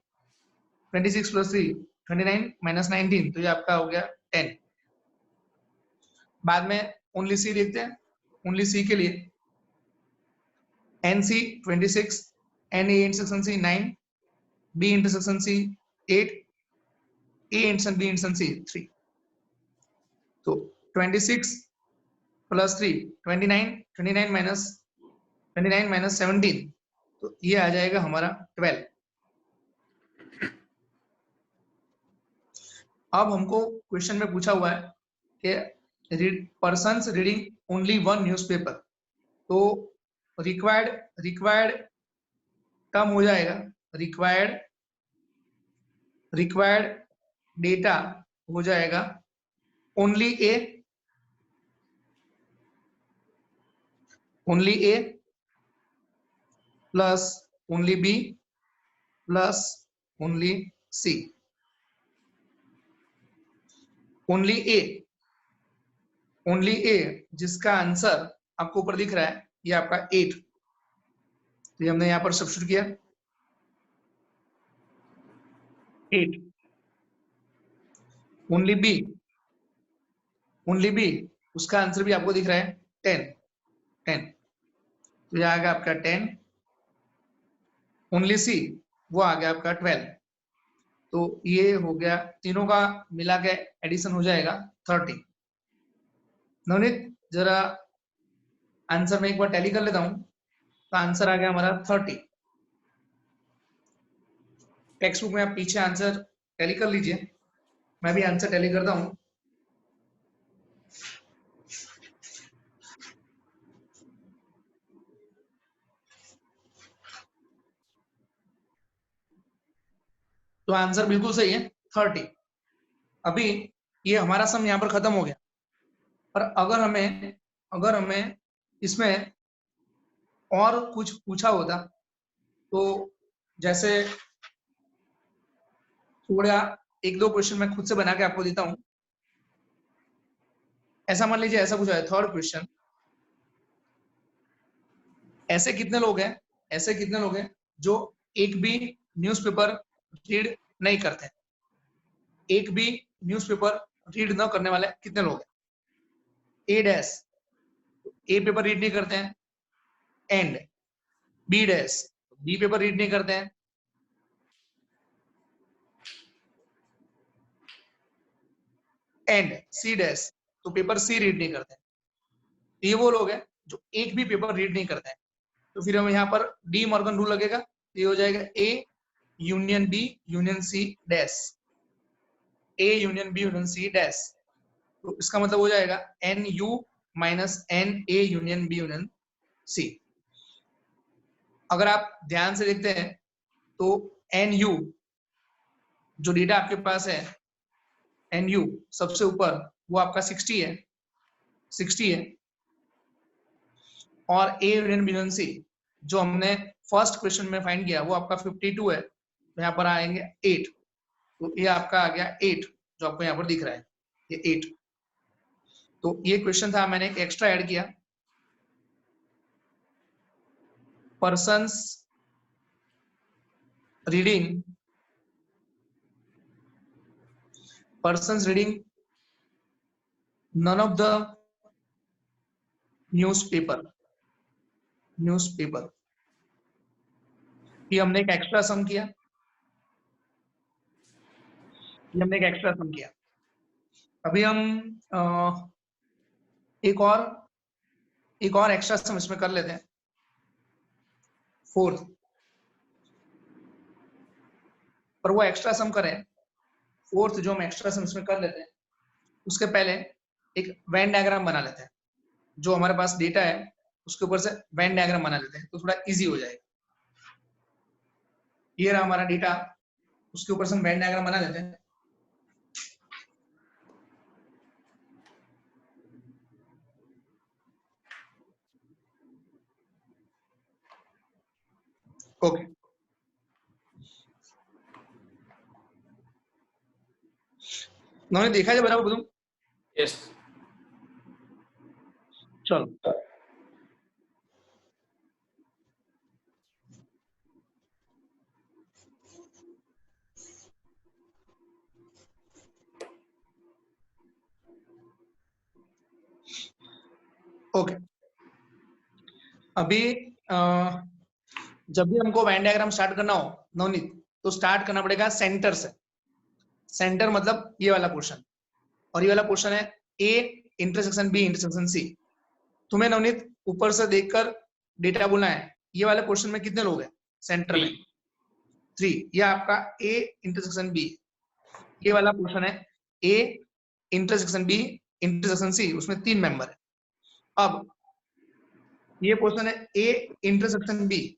26 plus 3 29 minus 19 तो ये आपका हो गया 10। बाद में ओनली सी देखते हैं। ओनली सी के लिए NC 26, NA intersection C 9, B intersection C 8, A intersection B intersection C 3. तो 26 प्लस 3 29, 29 माइनस 17, तो ये आ जाएगा हमारा 12। अब हमको क्वेश्चन में पूछा हुआ है कि persons reading only one newspaper, तो रिक्वायर्ड टर्म हो जाएगा रिक्वायर्ड डेटा हो जाएगा only A plus only B plus only C. Only A जिसका आंसर आपको ऊपर दिख रहा है, ये आपका 8, तो हमने यहां पर सब्स्टिट्यूट किया 8। ओनली बी उसका आंसर भी आपको दिख रहा है 10, तो यह आ गया आपका 10। ओनली सी वो आ गया आपका 12, तो ये हो गया, तीनों का मिला के एडिशन हो जाएगा 30। नवनीत जरा आंसर में एक बार टैली कर लेता हूं, तो आंसर आ गया हमारा 30। टेक्स्ट बुक में आप पीछे आंसर टैली कर लीजिए, मैं भी आंसर टैली करता हूं। तो आंसर बिल्कुल सही है 30। अभी ये हमारा सम यहाँ पर खत्म हो गया, पर अगर हमें इसमें और कुछ पूछा होता, तो जैसे थोड़ा 1-2 क्वेश्चन मैं खुद से बना के आपको देता हूं। ऐसा मान लीजिए ऐसा पूछा है, थर्ड क्वेश्चन, ऐसे कितने लोग हैं जो एक भी न्यूज़पेपर रीड नहीं करते हैं? एक भी न्यूज़पेपर रीड न करने वाले कितने लोग हैं? A dash A paper read नहीं करते हैं, and B dash B paper read नहीं करते हैं, एंड सी डैश तो पेपर सी रीड नहीं करते हैं। ये वो लोग हैं जो एक भी पेपर रीड नहीं करते हैं। तो फिर हम यहाँ पर डी मॉर्गन रूल लगेगा, ये हो जाएगा A union B union C dash, A union B union C dash. तो इसका मतलब हो जाएगा n U minus N A union B union C. अगर आप ध्यान से देखते हैं तो एन यू जो डेटा आपके पास है, एन यू सबसे ऊपर वो आपका 60 है, और A union B union C जो हमने फर्स्ट क्वेश्चन में फाइंड किया वो आपका 52 है, तो यहाँ पर आएंगे 8, तो ये आपका आ गया 8 जो आपको यहाँ पर दिख रहा है, ये 8। तो ये क्वेश्चन था, मैंने एक एक्स्ट्रा ऐड किया, persons reading none of the newspaper. ये हमने एक एक्स्ट्रा सम किया, अभी हम एक और एक्स्ट्रा सम इसमें कर लेते हैं, फोर्थ। पर वो एक्स्ट्रा सम करें, फोर्थ जो हम एक्स्ट्रा सम इसमें कर लेते हैं, उसके पहले एक वेन डायग्राम बना लेते हैं। जो हमारे पास डेटा है उसके ऊपर से वेन डायग्राम बना लेते हैं, तो थोड़ा इजी हो जाएगा। ये रहा हमारा डेटा, उसके ऊपर से हम वेन डायग्राम बना लेते हैं। ओके, उन्होंने देखा है बराबर बताऊं? यस। चलो, ओके। अभी जब भी हमको वेन डायग्राम स्टार्ट करना हो नवनीत, तो स्टार्ट करना पड़ेगा सेंटर से। सेंटर मतलब ये वाला पोर्शन, और ये वाला पोर्शन है A intersection B intersection C. तुम्हें नवनीत ऊपर से देखकर डेटा बोलना है, ये वाले पोर्शन में कितने लोग हैं सेंटर में? 3। ये आपका ए इंटरसेक्शन बी, ये वाला पोर्शन है A intersection B intersection C, उसमें 3 मेंबर है। अब ये पोर्शन है ए इंटरसेक्शन बी,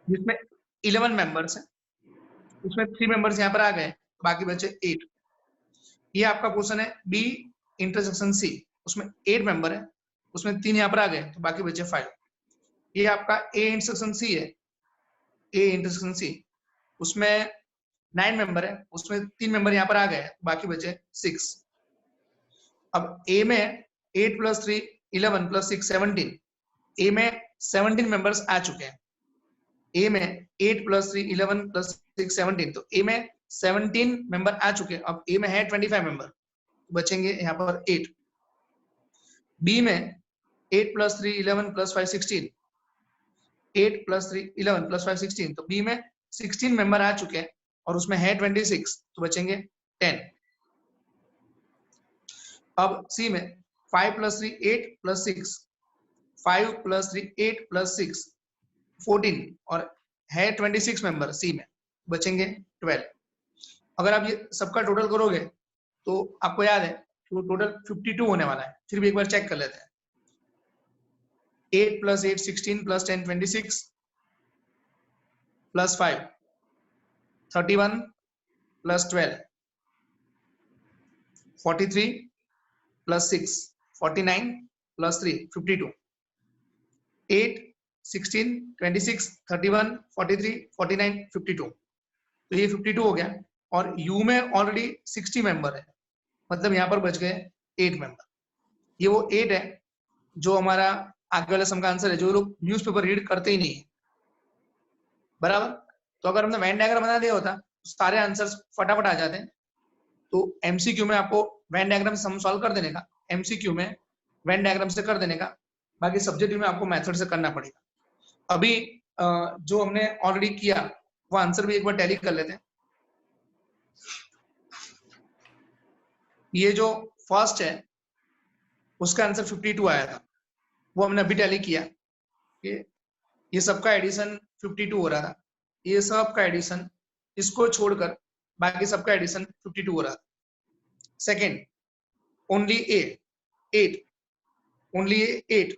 जिसमें 11 मेंबर्स हैं, उसमें 3 मेंबर्स यहाँ पर आ गए, बाकी बचे 8। ये आपका पोर्शन है बी इंटरसेक्शन सी, उसमें 8 मेंबर है, उसमें 3 यहाँ पर आ गए, तो बाकी बचे 5। ये आपका ए इंटरसेक्शन सी है, ए इंटरसेक्शन सी, उसमें 9 मेंबर है, उसमें 3 मेंबर यहाँ पर आ गए, बाकी बचे 6। अब ए में 8 + 3 11 + 6 17, ए में 17 मेंबर्स आ चुके हैं। ए में 8 + 3 11 + 6 17, तो ए में 17 मेंबर आ चुके हैं। अब ए में है 25 मेंबर, बचेंगे यहाँ पर 8। बी में 8 + 3 11 + 5 16, 8 + 3 11 + 5 16, तो बी में 16 मेंबर आ चुके हैं और उसमें है 26, तो बचेंगे 10। अब सी में 5 + 3 8 + 6, 5 + 3 8 + 6 14, और है 26 मेंबर सी में, बचेंगे 12। अगर आप ये सबका टोटल करोगे तो आपको याद है कि वो टोटल 52 होने वाला है। फिर भी एक बार चेक कर लेते हैं। 8 + 8 16 + 10 26 + 5 31 + 12 43 + 6 49 + 3 52, 8 16 26 31 43 49 52, तो ये 52 हो गया। और यू में ऑलरेडी 60 मेंबर है, मतलब यहाँ पर बच गए 8 मेंबर। ये वो 8 है जो हमारा आगे वाले सम का आंसर है, जो लोग न्यूज़पेपर रीड करते ही नहीं है, बराबर। तो अगर हमने वेन डायग्राम बना दिया होता तो सारे आंसर्स फटाफट आ जाते हैं। तो एमसीक्यू में आपको वेन डायग्राम से सम सॉल्व कर देने का, एमसीक्यू में वेन डायग्राम से कर देने का, बाकी सब्जेक्ट में आपको मेथड से करना पड़ेगा। अभी जो हमने ऑलरेडी किया वो आंसर भी एक बार टैली कर लेते हैं। ये जो फर्स्ट है उसका आंसर 52 आया था, वो हमने अभी टैली किया। ये सबका एडिशन 52 हो रहा था, ये सबका एडिशन इसको छोड़कर बाकी सबका एडिशन 52 हो रहा था। सेकेंड, ओनली ए 8, ओनली ए 8,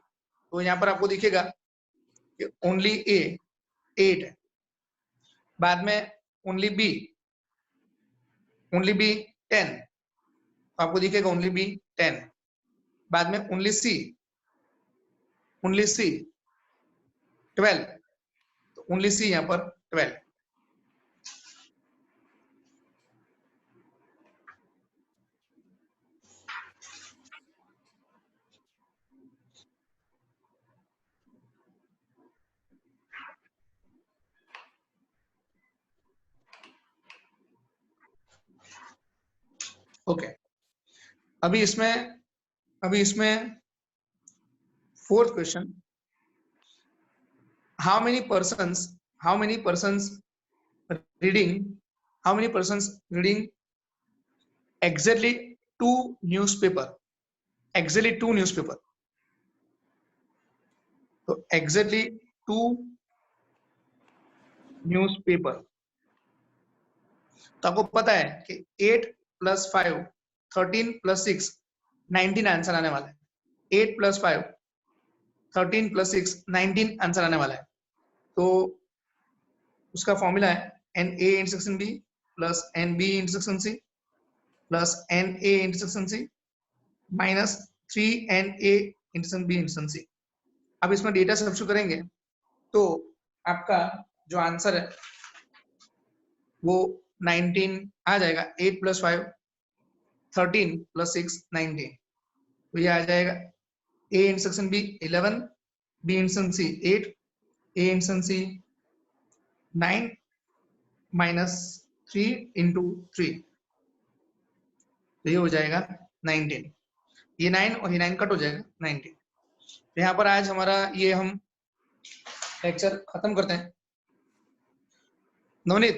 तो यहाँ पर आपको दिखेगा कि ओनली ए 8 है। बाद में ओनली बी 10, तो आपको दिखेगा ओनली बी 10 है। बाद में ओनली सी 12, तो ओनली सी यहाँ पर 12। ओके, अभी इसमें fourth question, how many persons reading exactly 2 newspaper, तो exactly 2 न्यूज़पेपर। तो आपको पता है कि 8 + 5 13 + 6 19 आंसर आने वाला है। 8 + 5 13 + 6 19 आंसर आने वाला है। तो उसका फॉर्मूला है NA intersection B + NB intersection C + NA intersection C - 3NA intersection B intersection C। अब इसमें डेटा सब्स्टिट्यूट करेंगे तो आपका जो आंसर है वो 19 आ जाएगा। 8 + 5 13 + 6 19, तो ये आ जाएगा A intersection B 11, B intersection C 8, A intersection C 9 - 3 × 3, तो ये हो जाएगा 19। ये 9 और ये 9 कट हो जाएगा 19। तो यहाँ पर आज हमारा ये हम लेक्चर खत्म करते हैं। नवनीत,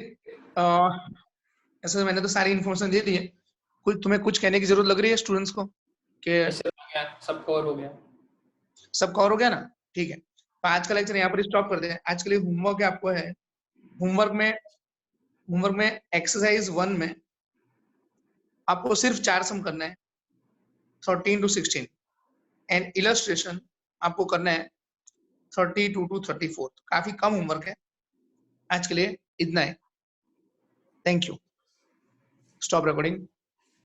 ऐसे मैंने तो सारी इन्फॉर्मेशन दे दी है, कुछ तुम्हें कुछ कहने की जरूरत लग रही है स्टूडेंट्स को कि ऐसे हो गया, सब कवर हो गया। सब कवर हो गया ना? ठीक है, तो आज का लेक्चर यहाँ पर स्टॉप कर दें। आज के लिए होमवर्क आपको है, होमवर्क में एक्सरसाइज 1 में आपको सिर्फ 4 सम करना है, 13 to 16, एंड इलस्ट्रेशन आपको करना है 32 to 34। काफी कम होमवर्क है, आज के लिए इतना है। Thank you. Stop recording.